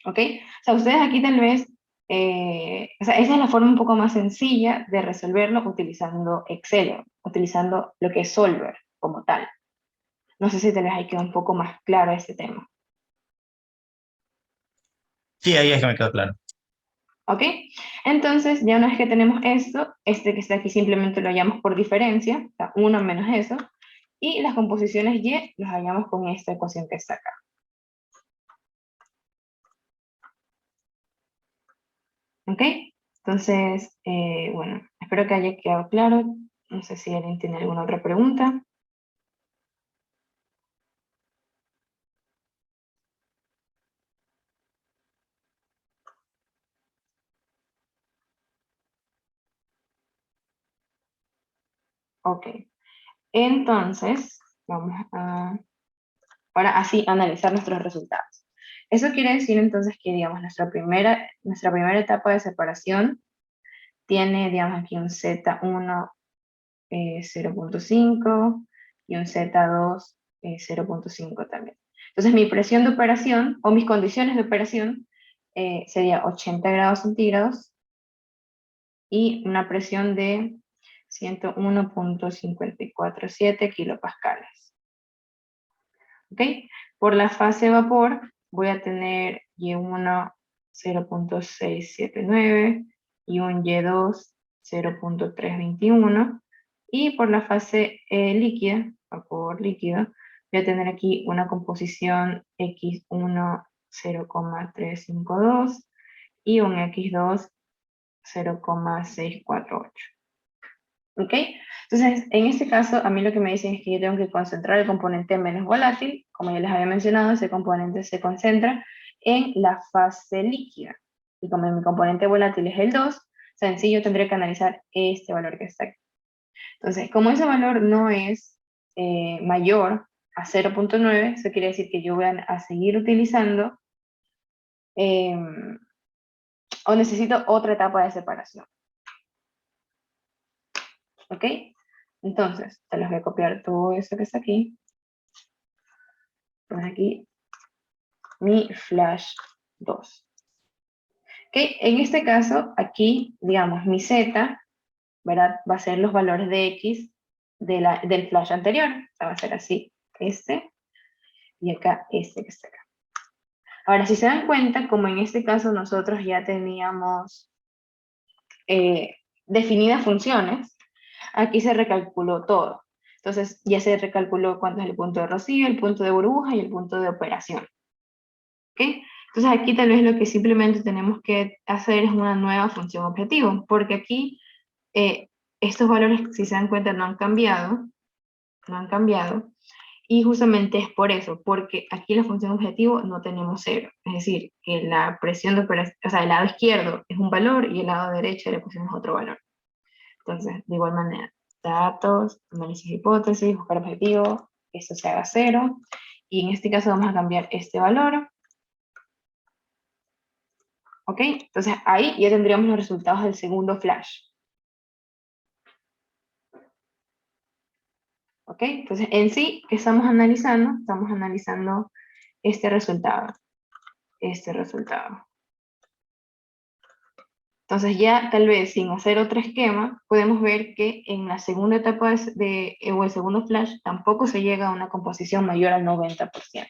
¿Ok? O sea, ustedes aquí tal vez, o sea, esa es la forma un poco más sencilla de resolverlo utilizando Excel, utilizando lo que es Solver como tal. No sé si tal vez ahí queda un poco más claro este tema. Sí, ahí es que me quedó claro. ¿Ok? Entonces, ya una vez que tenemos esto, este que está aquí simplemente lo hallamos por diferencia, o sea, 1 menos eso, y las composiciones Y los hallamos con esta ecuación que está acá. ¿Ok? Entonces, bueno, espero que haya quedado claro. No sé si alguien tiene alguna otra pregunta. Ok. Entonces, vamos a, ahora así, analizar nuestros resultados. Eso quiere decir entonces que, digamos, nuestra primera etapa de separación tiene, digamos, aquí un Z1 0.5 y un Z2 0.5 también. Entonces mi presión de operación o mis condiciones de operación sería 80 grados centígrados y una presión de 101.547 kilopascales. ¿Ok? Por la fase de vapor voy a tener Y1 0.679 y un Y2 0.321. Y por la fase líquida, vapor líquido, voy a tener aquí una composición X1 0.352 y un X2 0.648. ¿Ok? Entonces, en este caso, a mí lo que me dicen es que yo tengo que concentrar el componente menos volátil. Como ya les había mencionado, ese componente se concentra en la fase líquida. Y como mi componente volátil es el 2, sencillo, tendré que analizar este valor que está aquí. Entonces, como ese valor no es mayor a 0.9, eso quiere decir que yo voy a seguir utilizando o necesito otra etapa de separación. ¿Ok? Entonces, te los voy a copiar todo eso que está aquí. Pues aquí mi flash 2. ¿Ok? En este caso, aquí, digamos, mi Z, ¿verdad? Va a ser los valores de X del flash anterior. O sea, va a ser así, este, y acá este que está acá. Ahora, si se dan cuenta, como en este caso nosotros ya teníamos definidas funciones, aquí se recalculó todo. Entonces, ya se recalculó cuánto es el punto de rocío, el punto de burbuja y el punto de operación. ¿Ok? Entonces aquí tal vez lo que simplemente tenemos que hacer es una nueva función objetivo, porque aquí estos valores, si se dan cuenta, no han cambiado, y justamente es por eso, porque aquí la función objetivo no tenemos cero, es decir, que la presión de operación, o sea, el lado izquierdo es un valor y el lado derecho le pusimos otro valor. Entonces, de igual manera, datos, análisis de hipótesis, buscar objetivo, esto se haga cero, y en este caso vamos a cambiar este valor. ¿Ok? Entonces ahí ya tendríamos los resultados del segundo flash. ¿Ok? Entonces en sí, ¿qué estamos analizando? Estamos analizando este resultado. Este resultado. Entonces ya tal vez sin hacer otro esquema, podemos ver que en la segunda etapa o el segundo flash tampoco se llega a una composición mayor al 90%.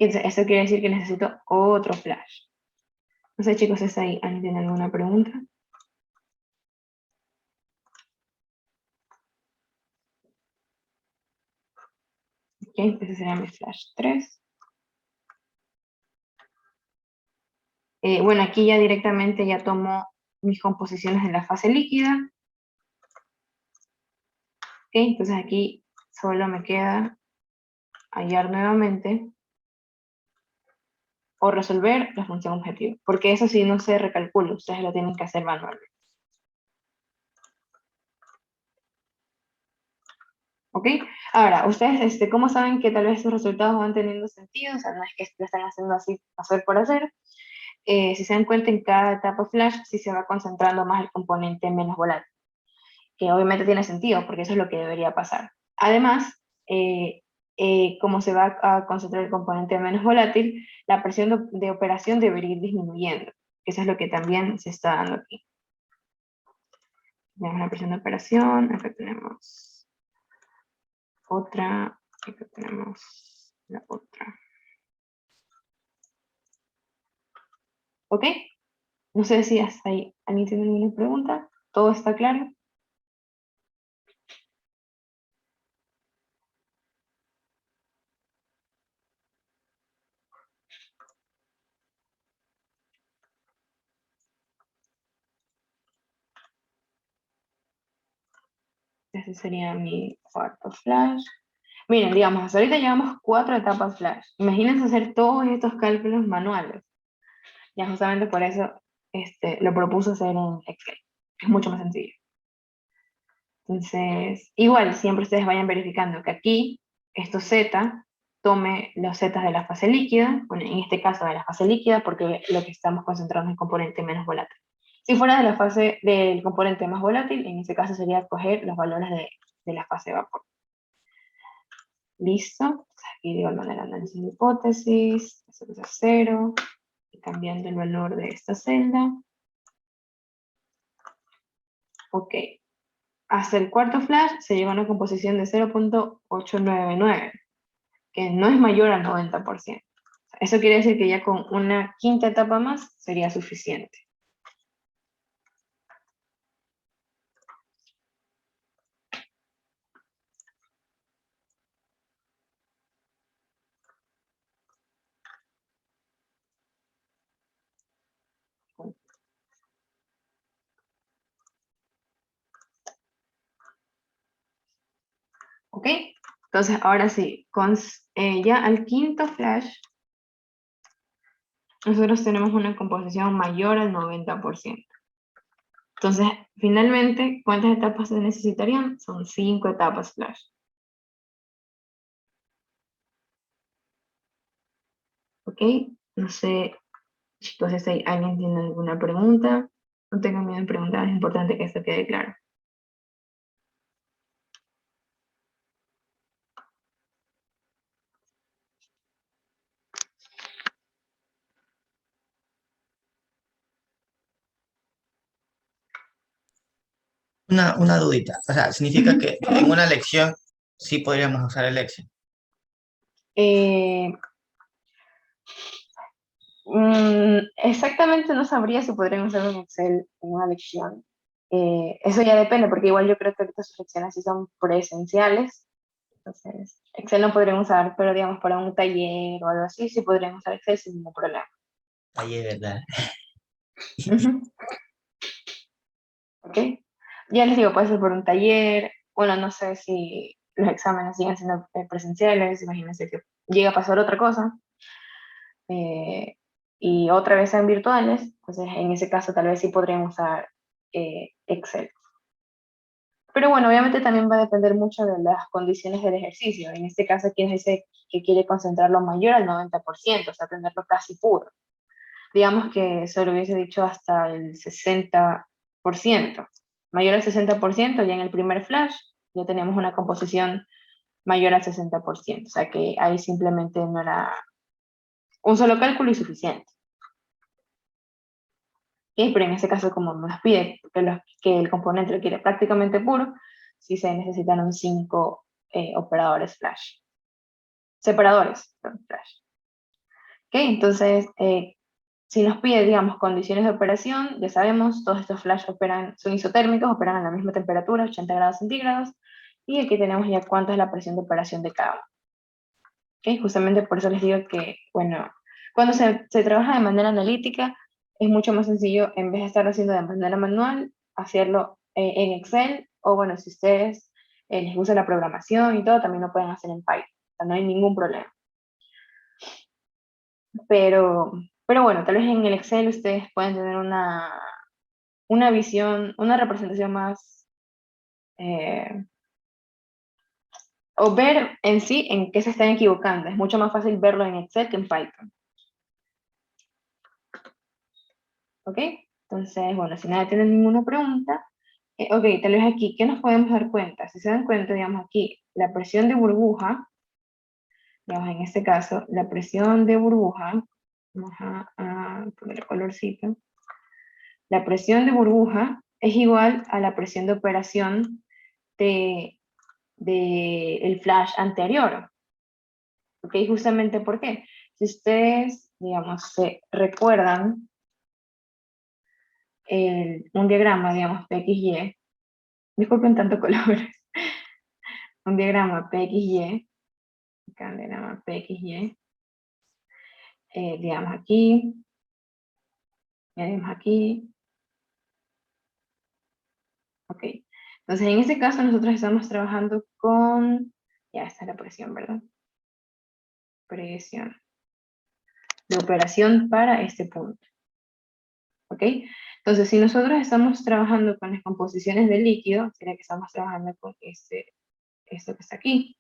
Entonces, eso quiere decir que necesito otro flash. No sé, chicos, ¿es ahí? ¿Alguien tiene alguna pregunta? Ok, ese sería mi flash 3. Bueno, aquí ya directamente ya tomo mis composiciones en la fase líquida. Ok, entonces aquí solo me queda hallar nuevamente o resolver la función objetivo, porque eso sí no se recalcula, ustedes lo tienen que hacer manualmente. ¿Ok? Ahora, ustedes, ¿cómo saben que tal vez sus resultados van teniendo sentido? O sea, no es que lo están haciendo así, hacer por hacer. Si se dan cuenta, en cada etapa flash sí se va concentrando más el componente menos volátil, que obviamente tiene sentido, porque eso es lo que debería pasar. Además, como se va a concentrar el componente menos volátil, la presión de operación debería ir disminuyendo. Eso es lo que también se está dando aquí. Tenemos la presión de operación, acá tenemos otra, acá tenemos la otra. ¿Ok? No sé si hasta ahí alguien tiene alguna pregunta. ¿Todo está claro? Ese sería mi cuarto flash. Miren, digamos, hasta ahorita llevamos 4 etapas flash. Imagínense hacer todos estos cálculos manuales. Ya justamente por eso lo propuso hacer en Excel. Es mucho más sencillo. Entonces, igual, siempre ustedes vayan verificando que aquí, esto Z, tome los Z de la fase líquida, bueno, en este caso de la fase líquida, porque lo que estamos concentrando es el componente menos volátil. Si fuera de la fase del componente más volátil, en ese caso sería coger los valores de la fase de vapor. Listo. Aquí de igual manera análisis de hipótesis, eso es 0, y cambiando el valor de esta celda. Ok. Hasta el cuarto flash se llegó a una composición de 0.899, que no es mayor al 90%. Eso quiere decir que ya con una quinta etapa más sería suficiente. ¿Ok? Entonces, ahora sí, ya al quinto flash, nosotros tenemos una composición mayor al 90%. Entonces, finalmente, ¿cuántas etapas se necesitarían? Son 5 etapas flash. ¿Ok? No sé, chicos, si alguien tiene alguna pregunta, no tengan miedo en preguntar, es importante que esto quede claro. Una dudita. O sea, significa que en una lección sí podríamos usar el Excel. Eh, Exactamente no sabría si podrían usar un Excel en una lección. Eso ya depende, porque igual yo creo que ahorita sus lecciones sí son presenciales. Entonces, Excel no podrían usar, pero digamos para un taller o algo así, sí podrían usar Excel sin ningún problema. Ahí es verdad. Ujú. ¿Ok? Ya les digo, puede ser por un taller. Bueno, no sé si los exámenes siguen siendo presenciales, imagínense que llega a pasar otra cosa. eh, y otra vez sean virtuales, entonces en ese caso tal vez sí podrían usar Excel. Pero bueno, obviamente también va a depender mucho de las condiciones del ejercicio. En este caso, aquí nos dice que quiere concentrarlo mayor al 90%, o sea, tenerlo casi puro. Digamos que se lo hubiese dicho hasta el 60%. Mayor al 60%, ya en el primer flash, ya teníamos una composición mayor al 60%. O sea que ahí simplemente no era un solo cálculo y suficiente. Pero en este caso, como nos pide que el componente lo quiere prácticamente puro, sí se necesitaron 5 operadores flash. Separadores, perdón, flash. ¿Ok? Entonces, si nos pide, digamos, condiciones de operación, ya sabemos, todos estos flash operan, son isotérmicos, operan a la misma temperatura, 80 grados centígrados, y aquí tenemos ya cuánto es la presión de operación de cada uno. ¿Ok? Justamente por eso les digo que, bueno, cuando se trabaja de manera analítica, es mucho más sencillo, en vez de estarlo haciendo de manera manual, hacerlo en Excel, o bueno, si ustedes les gusta la programación y todo, también lo pueden hacer en Python, o sea, no hay ningún problema. Pero, pero bueno, tal vez en el Excel ustedes pueden tener una visión, una representación más, eh, o ver en sí en qué se están equivocando. Es mucho más fácil verlo en Excel que en Python. ¿Ok? Entonces, bueno, si nadie tiene ninguna pregunta, ok, tal vez aquí, ¿qué nos podemos dar cuenta? Si se dan cuenta, digamos aquí, la presión de burbuja, digamos en este caso, la presión de burbuja, vamos a poner el colorcito, la presión de burbuja es igual a la presión de operación de el flash anterior. ¿Ok? Justamente ¿por qué? Si ustedes, digamos, se recuerdan un diagrama, digamos, PXY, disculpen tanto colores, un diagrama PXY, acá un diagrama PXY, digamos aquí, añadimos aquí, ok. Entonces, en este caso, nosotros estamos trabajando con, ya está la presión, ¿verdad? Presión de operación para este punto, ¿ok? Entonces, si nosotros estamos trabajando con las composiciones de líquido, sería que estamos trabajando con esto que está aquí.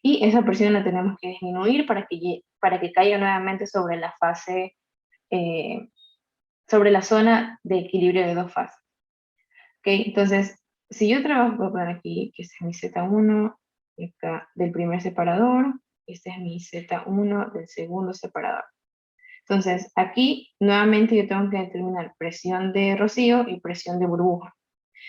Y esa presión la tenemos que disminuir para que caiga nuevamente sobre la fase, sobre la zona de equilibrio de dos fases. ¿Ok? Entonces, si yo trabajo, voy a poner aquí que este es mi Z1 y acá del primer separador, este es mi Z1 del segundo separador. Entonces, aquí nuevamente yo tengo que determinar presión de rocío y presión de burbuja.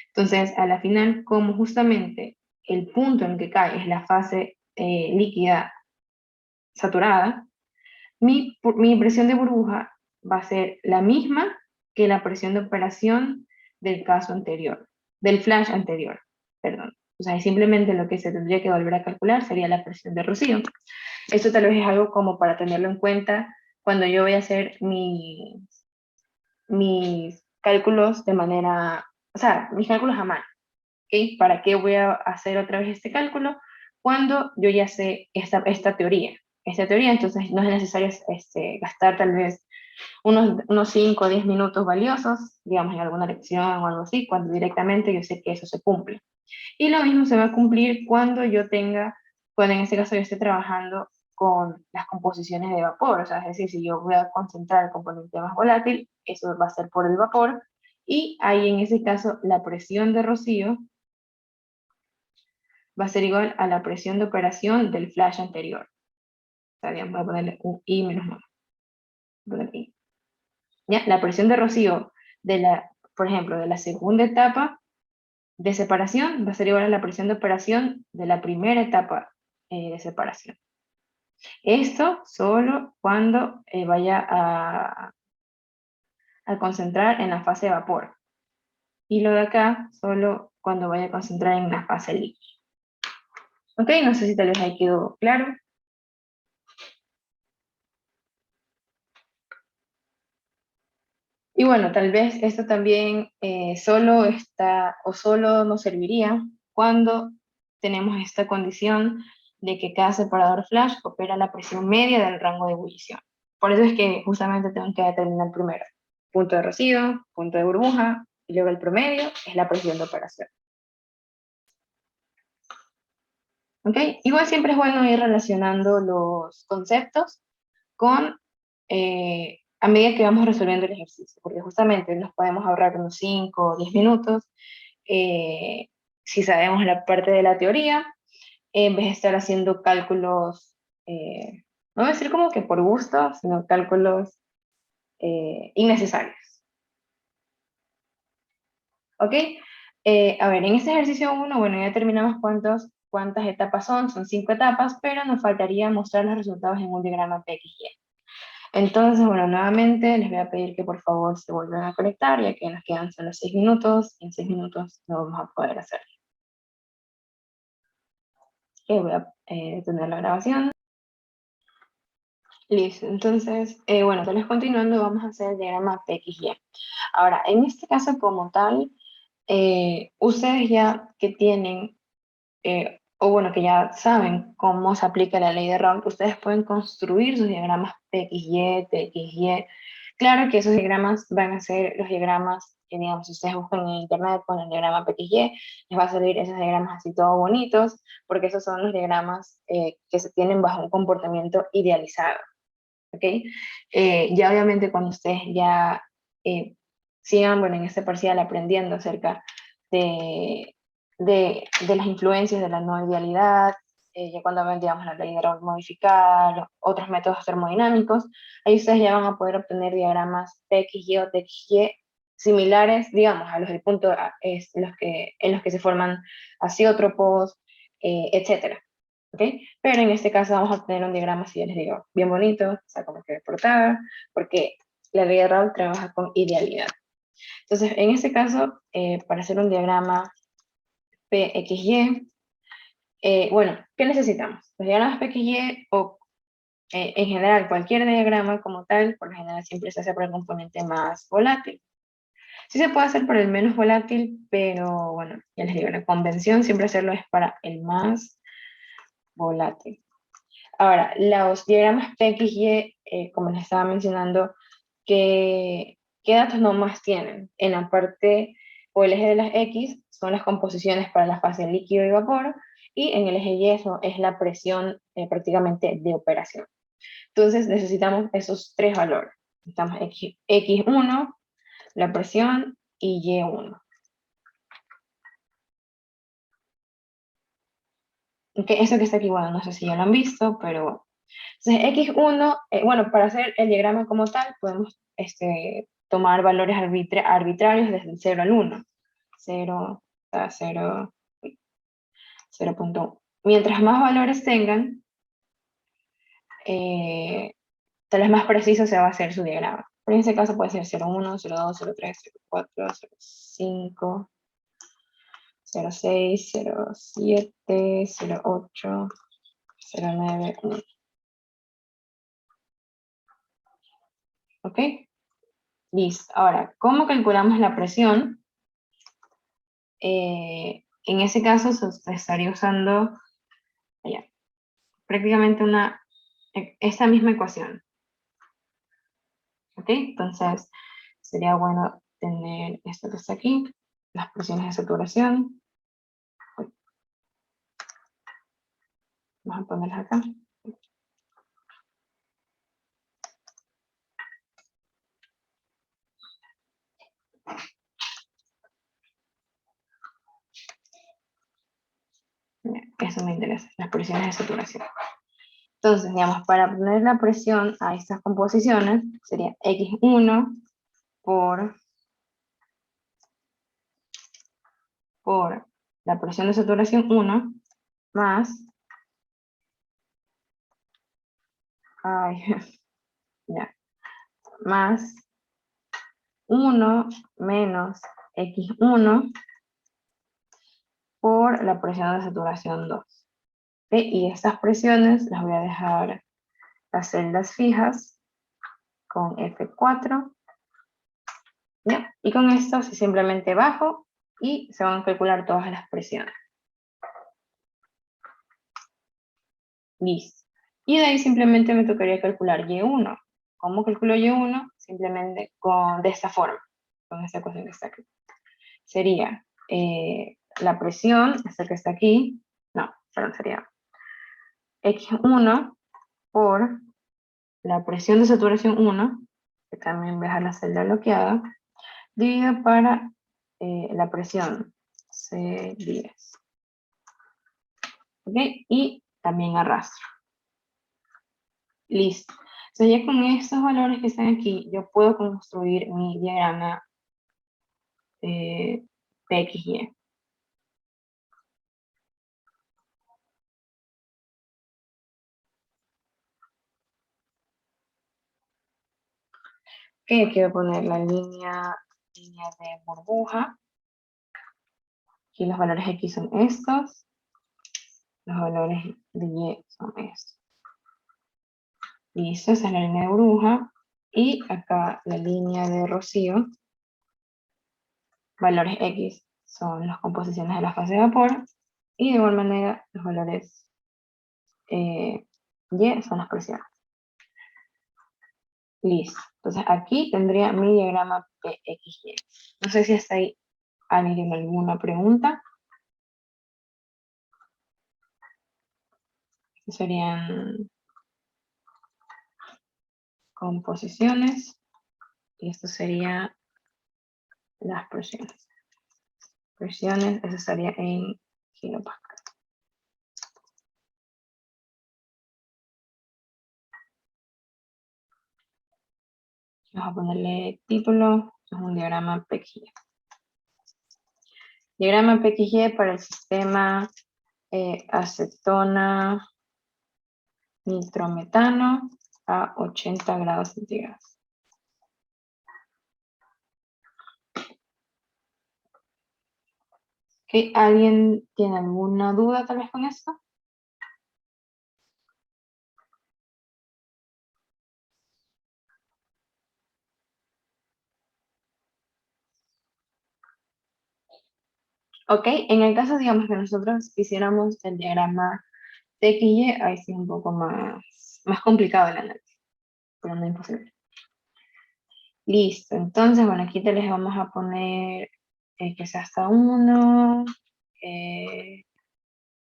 Entonces, a la final, como justamente el punto en que cae es la fase líquida saturada, mi presión de burbuja va a ser la misma que la presión de operación del caso anterior, del flash anterior, perdón. O sea, simplemente lo que se tendría que volver a calcular sería la presión de rocío. Esto tal vez es algo como para tenerlo en cuenta cuando yo voy a hacer mis cálculos de manera, o sea, mis cálculos a mano. ¿Ok? ¿Para qué voy a hacer otra vez este cálculo? Cuando yo ya sé esta teoría. Esta teoría, entonces no es necesario gastar tal vez unos 5 o 10 minutos valiosos, digamos, en alguna lección o algo así, cuando directamente yo sé que eso se cumple. Y lo mismo se va a cumplir cuando yo tenga, cuando en este caso yo esté trabajando con las composiciones de vapor, o sea, es decir, si yo voy a concentrar el componente más volátil, eso va a ser por el vapor, y ahí en ese caso la presión de rocío va a ser igual a la presión de operación del flash anterior. Está bien, voy a ponerle un I menos 9. Voy a poner I. ¿Ya? La presión de rocío por ejemplo, de la segunda etapa de separación va a ser igual a la presión de operación de la primera etapa de separación. Esto solo cuando vaya a concentrar en la fase de vapor. Y lo de acá solo cuando vaya a concentrar en la fase líquida. Ok, no sé si tal vez ahí quedó claro. Y bueno, tal vez esto también solo nos serviría cuando tenemos esta condición de que cada separador flash opera a la presión media del rango de ebullición. Por eso es que justamente tengo que determinar primero punto de residuo, punto de burbuja, y luego el promedio es la presión de operación. ¿Ok? Igual siempre es bueno ir relacionando los conceptos con, a medida que vamos resolviendo el ejercicio, porque justamente nos podemos ahorrar unos 5 o 10 minutos si sabemos la parte de la teoría, en vez de estar haciendo cálculos, no voy a decir como que por gusto, sino cálculos innecesarios. ¿Ok? A ver, en este ejercicio 1, bueno, ya terminamos cuántas etapas son 5 etapas, pero nos faltaría mostrar los resultados en un diagrama PXY. Entonces, bueno, nuevamente les voy a pedir que por favor se vuelvan a conectar, ya que nos quedan solo 6 minutos, y en 6 minutos no vamos a poder hacerlo. Voy a detener la grabación. Listo, entonces, bueno, tal vez continuando, vamos a hacer el diagrama PXY. Ahora, en este caso como tal, ustedes ya que tienen o bueno, que ya saben cómo se aplica la ley de Raoult, ustedes pueden construir sus diagramas PXY, TXY. Claro que esos diagramas van a ser los diagramas que, digamos, si ustedes buscan en internet con el diagrama PXY, les va a salir esos diagramas así todos bonitos, porque esos son los diagramas que se tienen bajo un comportamiento idealizado. ¿Ok? Ya obviamente cuando ustedes ya sigan, bueno, en este parcial aprendiendo acerca de, de las influencias de la no idealidad, ya cuando ven, digamos, la ley de Raoult modificar, otros métodos termodinámicos, ahí ustedes ya van a poder obtener diagramas PXY o TXY similares, digamos, a los del punto en los que se forman asiótropos, etcétera. ¿Ok? Pero en este caso vamos a obtener un diagrama, si ya les digo, bien bonito, o sea, como que de portada, porque la ley de Raoult trabaja con idealidad. Entonces, en este caso, para hacer un diagrama PXY, bueno, ¿qué necesitamos? Los diagramas PXY o en general cualquier diagrama como tal, por lo general siempre se hace por el componente más volátil. Sí se puede hacer por el menos volátil, pero bueno, ya les digo, la convención siempre hacerlo es para el más volátil. Ahora, los diagramas PXY, como les estaba mencionando, que ¿Qué datos no más tienen? En la parte o el eje de las X son las composiciones para la fase líquido y vapor, y en el eje Y eso es la presión prácticamente de operación. Entonces necesitamos esos tres valores. Necesitamos X1, la presión, y Y1. Okay, eso que está aquí, bueno, no sé si ya lo han visto, pero bueno. Entonces, X1, bueno, para hacer el diagrama como tal, podemos tomar valores arbitrarios desde el 0 al 1. 0, 0, 0.1. Mientras más valores tengan, tal vez más preciso se va a hacer su diagrama. Pero en este caso puede ser 0.1, 0.2, 0.3, 0.4, 0.5, 0.6, 0.7, 0.8, 0.9, 1. ¿Ok? Listo. Ahora, ¿cómo calculamos la presión? En ese caso se estaría usando allá, prácticamente esta misma ecuación. ¿Ok? Entonces, sería bueno tener esto que está aquí, las presiones de saturación. Vamos a ponerlas acá. Eso me interesa, las presiones de saturación. Entonces, digamos, para poner la presión a estas composiciones, sería X1 por la presión de saturación 1 más, ya, más 1 menos X1 por la presión de saturación 2. ¿Okay? Y estas presiones las voy a dejar las celdas fijas con F4. ¿Ya? Y con esto simplemente bajo y se van a calcular todas las presiones. Listo. Y de ahí simplemente me tocaría calcular Y1. ¿Cómo calculo Y1? Simplemente de esta forma, con esta ecuación que está aquí. Sería la presión, esta que está aquí, no, perdón, sería X1 por la presión de saturación 1, que también voy a dejar la celda bloqueada, dividido para la presión C10. ¿Ok? Y también arrastro. Listo. Entonces ya con estos valores que están aquí, yo puedo construir mi diagrama PXY. Que quiero poner la línea de burbuja. Aquí los valores X son estos. Los valores de Y son estos. Listo, esa es la línea de burbuja. Y acá la línea de Rocío. Valores X son las composiciones de la fase de vapor. Y de igual manera los valores Y son las presiones. Listo. Entonces aquí tendría mi diagrama PXY. No sé si hasta ahí alguien tiene alguna pregunta. Serían composiciones. Y esto sería las presiones. Presiones, eso estaría en kilopascal. Vamos a ponerle título. Es un diagrama PXY. Diagrama PXY para el sistema acetona nitrometano a 80 grados centígrados. ¿Okay? ¿Alguien tiene alguna duda tal vez con esto? Ok, en el caso, digamos, que nosotros hiciéramos el diagrama TXY, ahí sí es un poco más complicado el análisis, pero no imposible. Listo, entonces, bueno, aquí te les vamos a poner que sea hasta 1,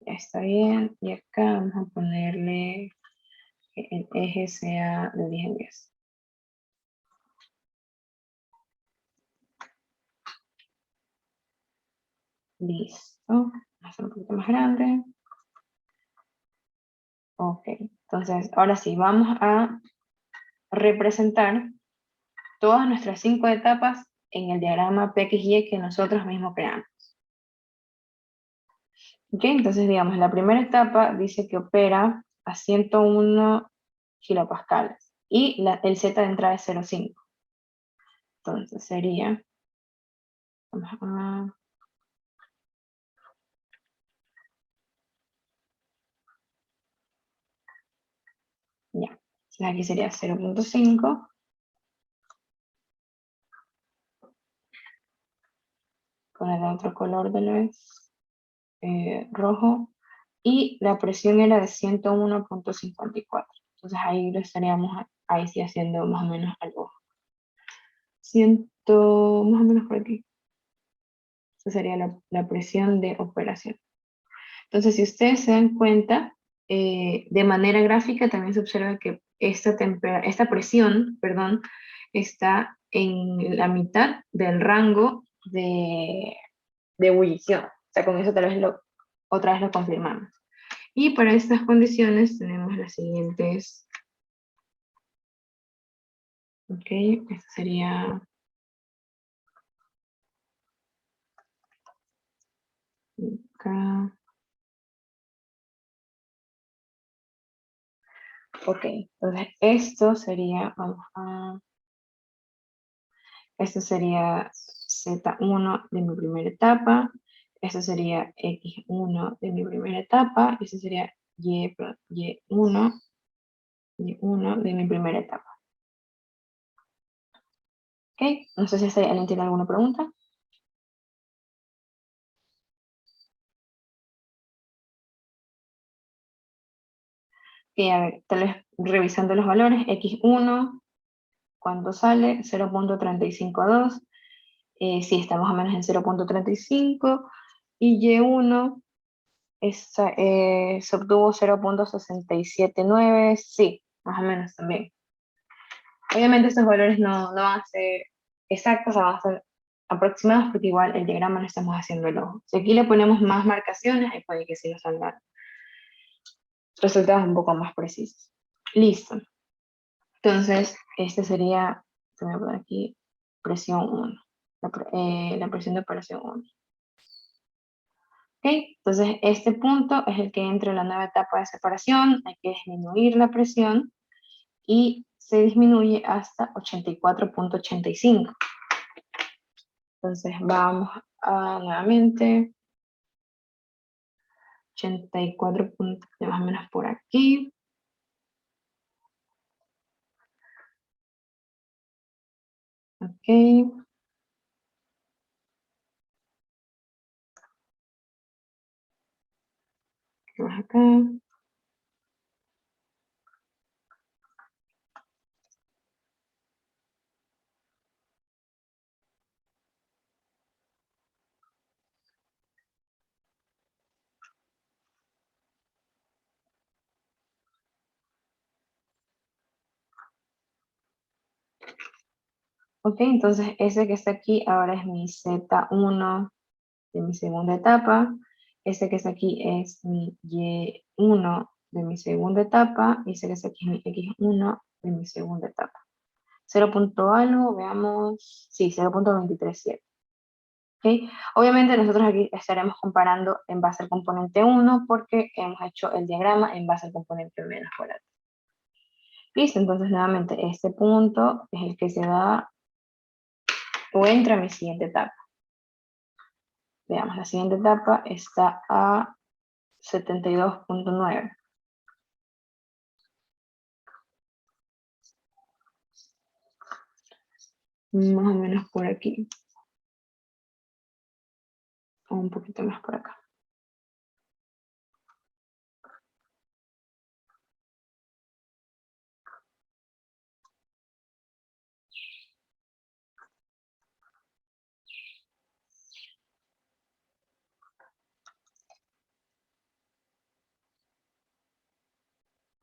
ya está bien, y acá vamos a ponerle que el eje sea de 10 en 10. Listo, vamos a hacer un poquito más grande. Ok, entonces, ahora sí, vamos a representar todas nuestras 5 etapas en el diagrama PXY que nosotros mismos creamos. Ok, entonces digamos, la primera etapa dice que opera a 101 kilopascales y el Z de entrada es 0,5. Entonces sería, vamos a, ya, entonces aquí sería 0,5 con el otro color de la vez, rojo, y la presión era de 101,54. Entonces ahí lo estaríamos, ahí sí haciendo más o menos algo. Más o menos por aquí. Esa sería la presión de operación. Entonces, si ustedes se dan cuenta, de manera gráfica también se observa que esta presión, perdón, está en la mitad del rango de ebullición. O sea, con eso tal vez otra vez lo confirmamos. Y para estas condiciones tenemos las siguientes. Ok, esto sería acá. Ok, entonces esto sería Z1 de mi primera etapa, esto sería X1 de mi primera etapa, y esto sería Y1, Y1 de mi primera etapa. Ok, no sé si alguien tiene alguna pregunta. Ok, a ver, tal vez revisando los valores, X1, ¿cuánto sale? 0,352. Sí, está más o menos en 0,35, y Y1 se obtuvo 0,679, sí, más o menos también. Obviamente estos valores no van a ser exactos, van a ser aproximados porque igual el diagrama lo estamos haciendo el ojo. Si aquí le ponemos más marcaciones, ahí puede que sí nos salgan resultados un poco más precisos. Listo. Entonces, este sería, voy a poner aquí, presión 1, la presión de operación 1. ¿Ok? Entonces, este punto es el que entra en la nueva etapa de separación, hay que disminuir la presión y se disminuye hasta 84,85. Entonces, vamos a nuevamente 84 puntos, más o menos por aquí. Ok. Vamos acá. Ok, entonces ese que está aquí ahora es mi Z1 de mi segunda etapa. Ese que está aquí es mi Y1 de mi segunda etapa. Y ese que está aquí es mi X1 de mi segunda etapa. 0 punto algo, veamos, sí, 0,237. ¿Okay? Obviamente nosotros aquí estaremos comparando en base al componente 1 porque hemos hecho el diagrama en base al componente menos volátil. Listo, entonces nuevamente este punto es el que se da o entra a mi siguiente etapa. Veamos, la siguiente etapa está a 72,9. Más o menos por aquí. O un poquito más por acá.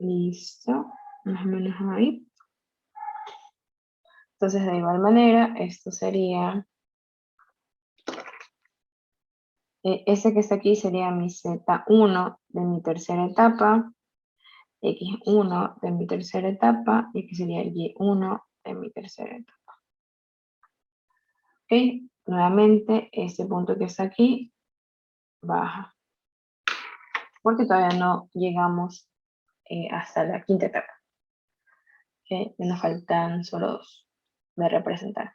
Listo, más o menos ahí. Entonces, de igual manera, esto sería, ese que está aquí sería mi Z1 de mi tercera etapa, X1 de mi tercera etapa, y aquí sería Y1 de mi tercera etapa. ¿Ok? Nuevamente, este punto que está aquí, baja, porque todavía no llegamos hasta la quinta etapa. ¿Ok? Nos faltan solo dos de representar.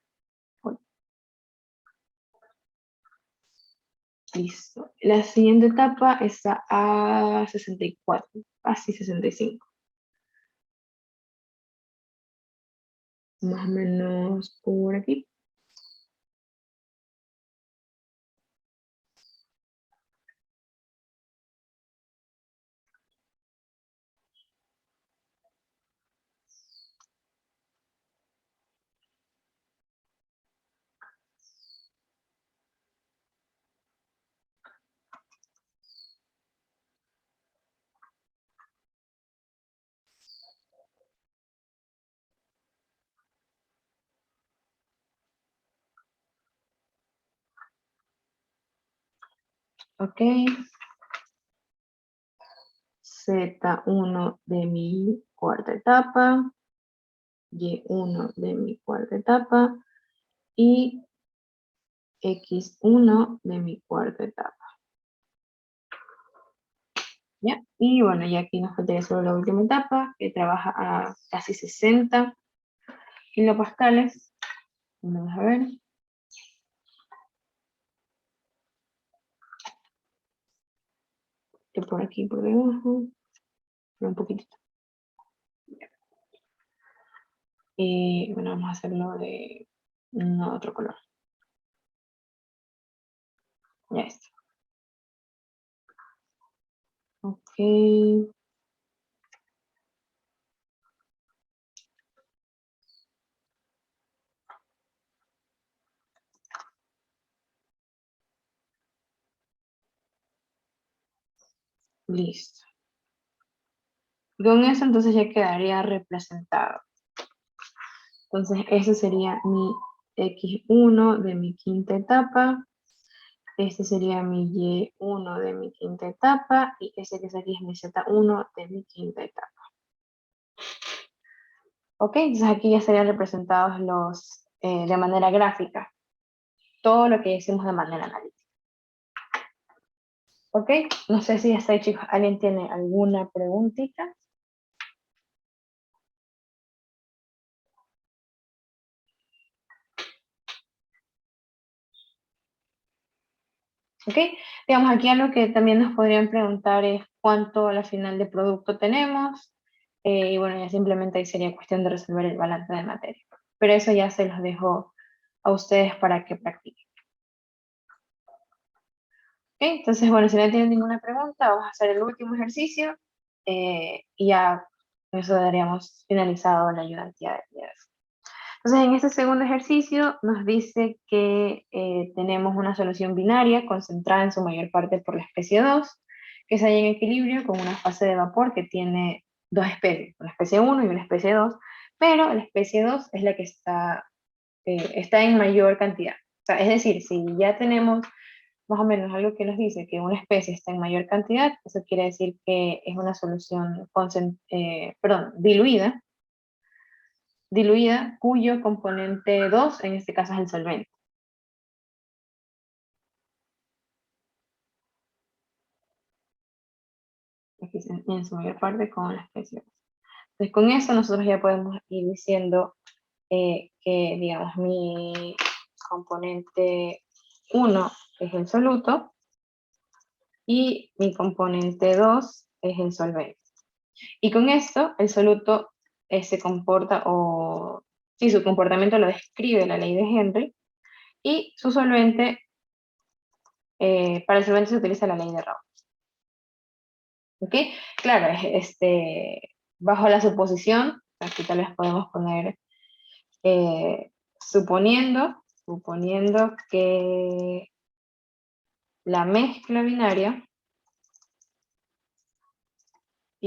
Listo. La siguiente etapa está a 64, casi 65. Más o menos por aquí. Ok. Z1 de mi cuarta etapa. Y1 de mi cuarta etapa. Y X1 de mi cuarta etapa. ¿Ya? Y bueno, ya aquí nos faltaría solo la última etapa, que trabaja a casi 60 kilopascales. Vamos a ver. Que por aquí, por debajo. Un poquitito. Y bueno, vamos a hacerlo de otro color. Ya está. Ok. Listo. Con eso entonces ya quedaría representado. Entonces ese sería mi X1 de mi quinta etapa. Este sería mi Y1 de mi quinta etapa. Y ese que es aquí es mi Z1 de mi quinta etapa. Ok, entonces aquí ya serían representados los de manera gráfica. Todo lo que hicimos de manera analítica. Ok, no sé si hasta ahí, chicos, ¿alguien tiene alguna preguntita? ¿Ok? Digamos, aquí algo que también nos podrían preguntar es cuánto a la final de producto tenemos. Y bueno, ya simplemente ahí sería cuestión de resolver el balance de materia. Pero eso ya se los dejo a ustedes para que practiquen. ¿Ok? Entonces, bueno, si no tienen ninguna pregunta, vamos a hacer el último ejercicio. Y ya con eso daríamos finalizado la ayudantía de hoy. Entonces, en este segundo ejercicio nos dice que tenemos una solución binaria concentrada en su mayor parte por la especie 2, que se halla en equilibrio con una fase de vapor que tiene dos especies, una especie 1 y una especie 2, pero la especie 2 es la que está en mayor cantidad. O sea, es decir, si ya tenemos más o menos algo que nos dice que una especie está en mayor cantidad, eso quiere decir que es una solución diluida, cuyo componente 2, en este caso es el solvente. Aquí en su mayor parte con la especie 2. Entonces, con eso nosotros ya podemos ir diciendo que, digamos, mi componente 1 es el soluto y mi componente 2 es el solvente. Y con esto, el soluto se comporta, o sí, su comportamiento lo describe la ley de Henry, y su solvente, para el solvente se utiliza la ley de Raoult. ¿Ok? Claro, bajo la suposición, aquí tal vez podemos poner, suponiendo que la mezcla binaria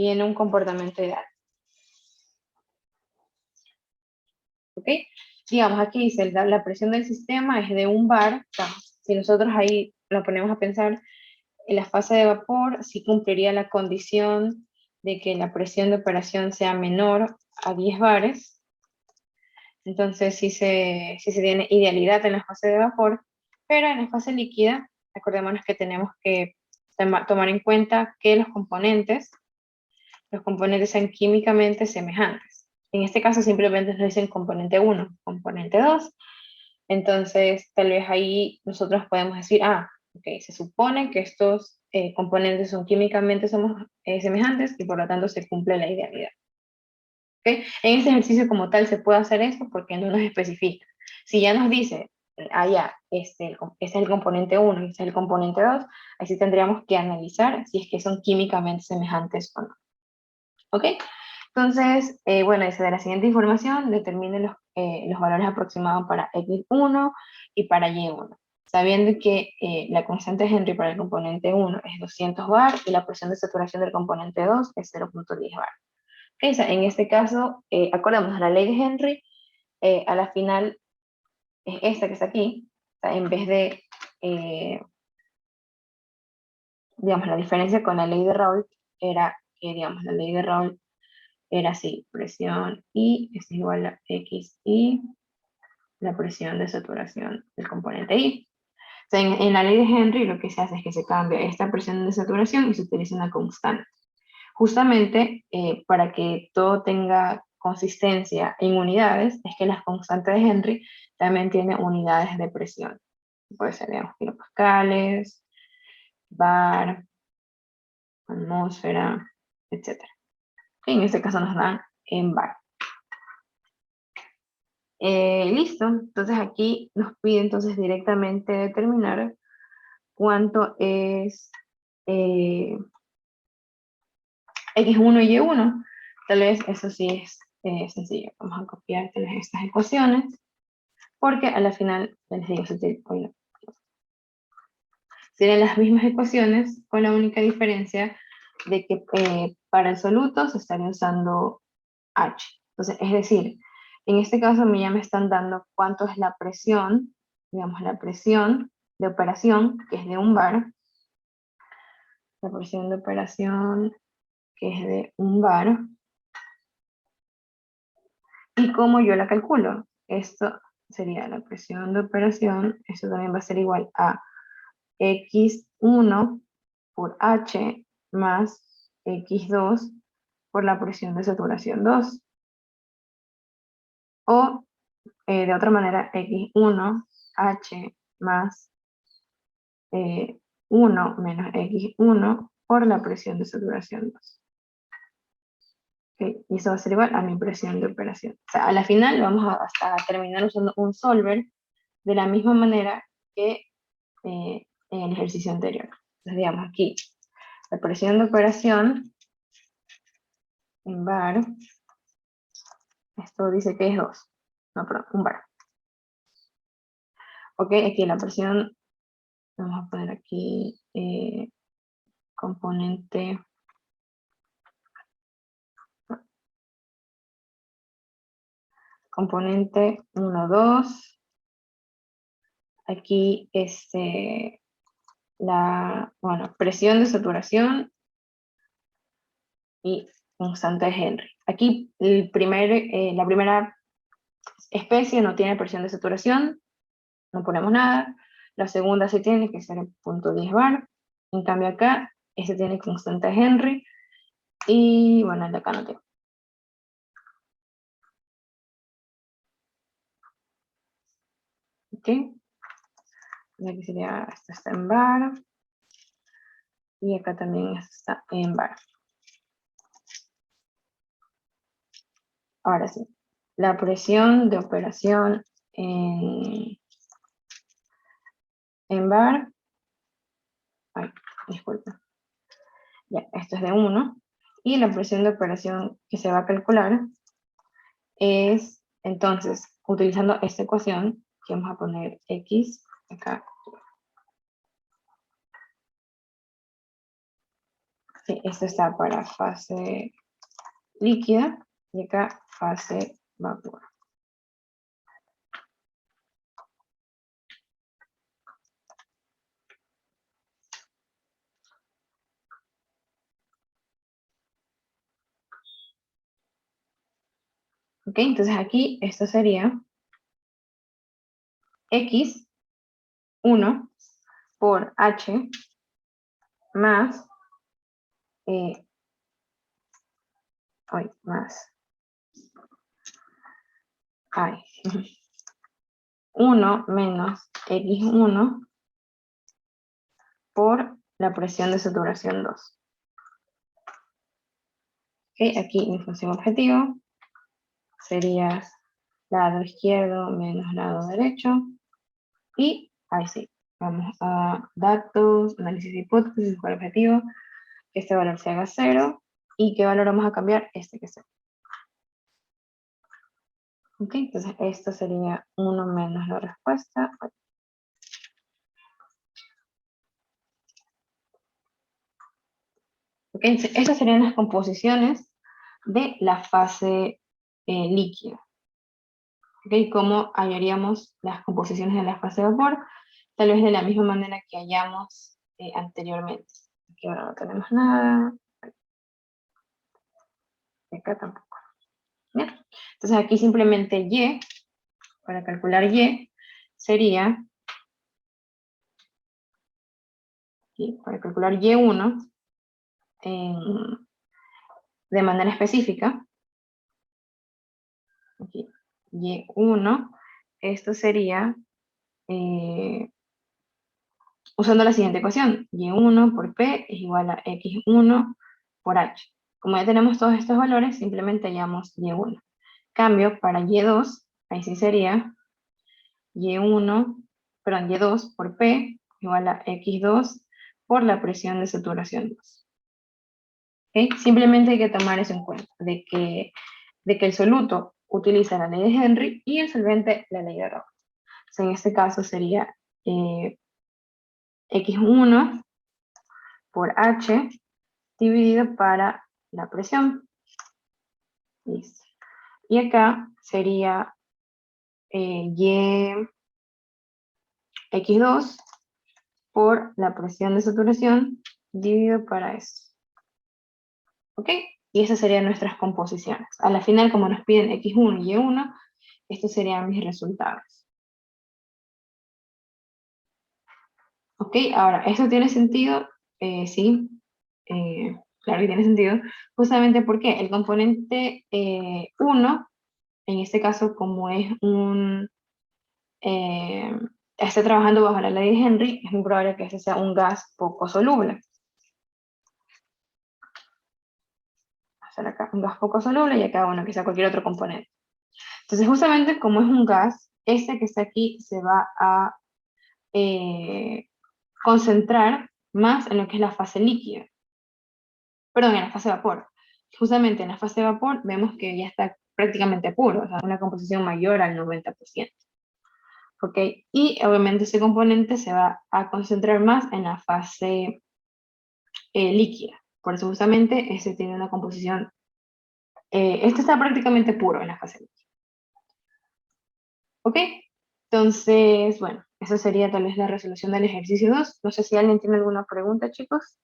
tiene un comportamiento ideal. ¿Ok? Digamos, aquí dice, la presión del sistema es de 1 bar. O sea, si nosotros ahí lo ponemos a pensar, en la fase de vapor sí cumpliría la condición de que la presión de operación sea menor a 10 bares. Entonces sí se tiene idealidad en la fase de vapor, pero en la fase líquida, acordémonos que tenemos que tomar en cuenta que los componentes sean químicamente semejantes. En este caso simplemente nos dicen componente 1, componente 2. Entonces tal vez ahí nosotros podemos decir, ok, se supone que estos componentes son químicamente semejantes y por lo tanto se cumple la idealidad. ¿Okay? En este ejercicio como tal se puede hacer esto porque no nos especifica. Si ya nos dice, ya, este es el componente 1 y este es el componente 2, ahí sí tendríamos que analizar si es que son químicamente semejantes o no. ¿Ok? Entonces, bueno, dice de la siguiente información, determine los valores aproximados para X1 y para Y1. Sabiendo que la constante de Henry para el componente 1 es 200 bar y la presión de saturación del componente 2 es 0.10 bar. En este caso, acordamos a la ley de Henry, a la final es esta que está aquí, o sea, en vez de, digamos, la diferencia con la ley de Raoult era que, digamos, la ley de Raoult era así, presión I es igual a XI, la presión de saturación del componente I. O sea, en la ley de Henry lo que se hace es que se cambia esta presión de saturación y se utiliza una constante. Justamente para que todo tenga consistencia en unidades, es que las constantes de Henry también tienen unidades de presión. Puede ser, digamos, kilopascales, bar, atmósfera, etc. En este caso nos dan en bar. Listo, entonces aquí nos pide entonces directamente determinar cuánto es X1 y Y1. Tal vez eso sí es sencillo. Vamos a copiar estas ecuaciones, porque a la final, les digo, serían las mismas ecuaciones, con la única diferencia de que para el soluto se estaría usando H. Entonces, es decir, en este caso ya me están dando cuánto es la presión, digamos, la presión de operación, que es de 1 bar, la presión de operación, que es de 1 bar, y cómo yo la calculo. Esto sería la presión de operación, esto también va a ser igual a X1 por H más X2 por la presión de saturación 2. O de otra manera, X1 H más 1 menos X1 por la presión de saturación 2. Okay, y eso va a ser igual a mi presión de operación. O sea, a la final vamos a terminar usando un solver de la misma manera que en el ejercicio anterior. Entonces, digamos aquí, la presión de operación en bar, esto dice que es 2, no, perdón, 1 bar. Ok, aquí la presión, vamos a poner aquí componente 1, 2. Aquí bueno, presión de saturación y constante de Henry. Aquí la primera especie no tiene presión de saturación, no ponemos nada. La segunda sí tiene, que ser el punto 10 bar. En cambio acá, este tiene constante de Henry. Y bueno, el de acá no tengo. Ok. Y aquí sería, esto está en bar. Y acá también está en bar. Ahora sí, la presión de operación en bar, ay, disculpen, ya, esto es de 1, y la presión de operación que se va a calcular es, entonces, utilizando esta ecuación, que vamos a poner X acá, Sí, esto está para fase líquida y acá fase vapor. Ok, entonces aquí esto sería X1 por H más, más I. 1 menos X1 por la presión de saturación 2. Ok, aquí mi función objetivo sería lado izquierdo menos lado derecho. Y ahí sí, vamos a datos, análisis de hipótesis, cuál objetivo, que este valor se haga 0. ¿Y qué valor vamos a cambiar? Este que es 0. Ok, entonces esto sería 1 menos la respuesta. Ok, entonces estas serían las composiciones de la fase líquida. Ok, ¿cómo hallaríamos las composiciones de la fase de vapor? Tal vez de la misma manera que hallamos anteriormente. Aquí ahora no tenemos nada. Acá tampoco. ¿Bien? Entonces aquí simplemente Y, para calcular Y, sería, aquí, para calcular Y1 de manera específica, aquí, Y1, esto sería usando la siguiente ecuación, Y1 por P es igual a X1 por H. Como ya tenemos todos estos valores, simplemente hallamos Y1. Cambio para Y2, ahí sí sería Y2 por P igual a X2 por la presión de saturación 2. ¿Okay? Simplemente hay que tomar eso en cuenta, de que el soluto utiliza la ley de Henry y el solvente la ley de Raoult. En este caso sería X1 por H dividido para la presión. Listo. Y acá sería X2 por la presión de saturación dividido para eso. ¿Ok? Y esas serían nuestras composiciones. A la final, como nos piden X1 y Y1, estos serían mis resultados. ¿Ok? Ahora, ¿esto tiene sentido? Sí, claro que tiene sentido. Justamente porque el componente 1, en este caso, como es está trabajando bajo la ley de Henry, es muy probable que este sea un gas poco soluble. Hacer acá un gas poco soluble y acá, bueno, que sea cualquier otro componente. Entonces, justamente como es un gas, este que está aquí se va a concentrar más en lo que es la fase líquida. Perdón, en la fase de vapor. Justamente en la fase de vapor vemos que ya está prácticamente puro, o sea, una composición mayor al 90%. ¿Ok? Y obviamente ese componente se va a concentrar más en la fase líquida. Por eso justamente este tiene una composición, este está prácticamente puro en la fase líquida. ¿Ok? Entonces, bueno, esa sería tal vez la resolución del ejercicio 2. No sé si alguien tiene alguna pregunta, chicos.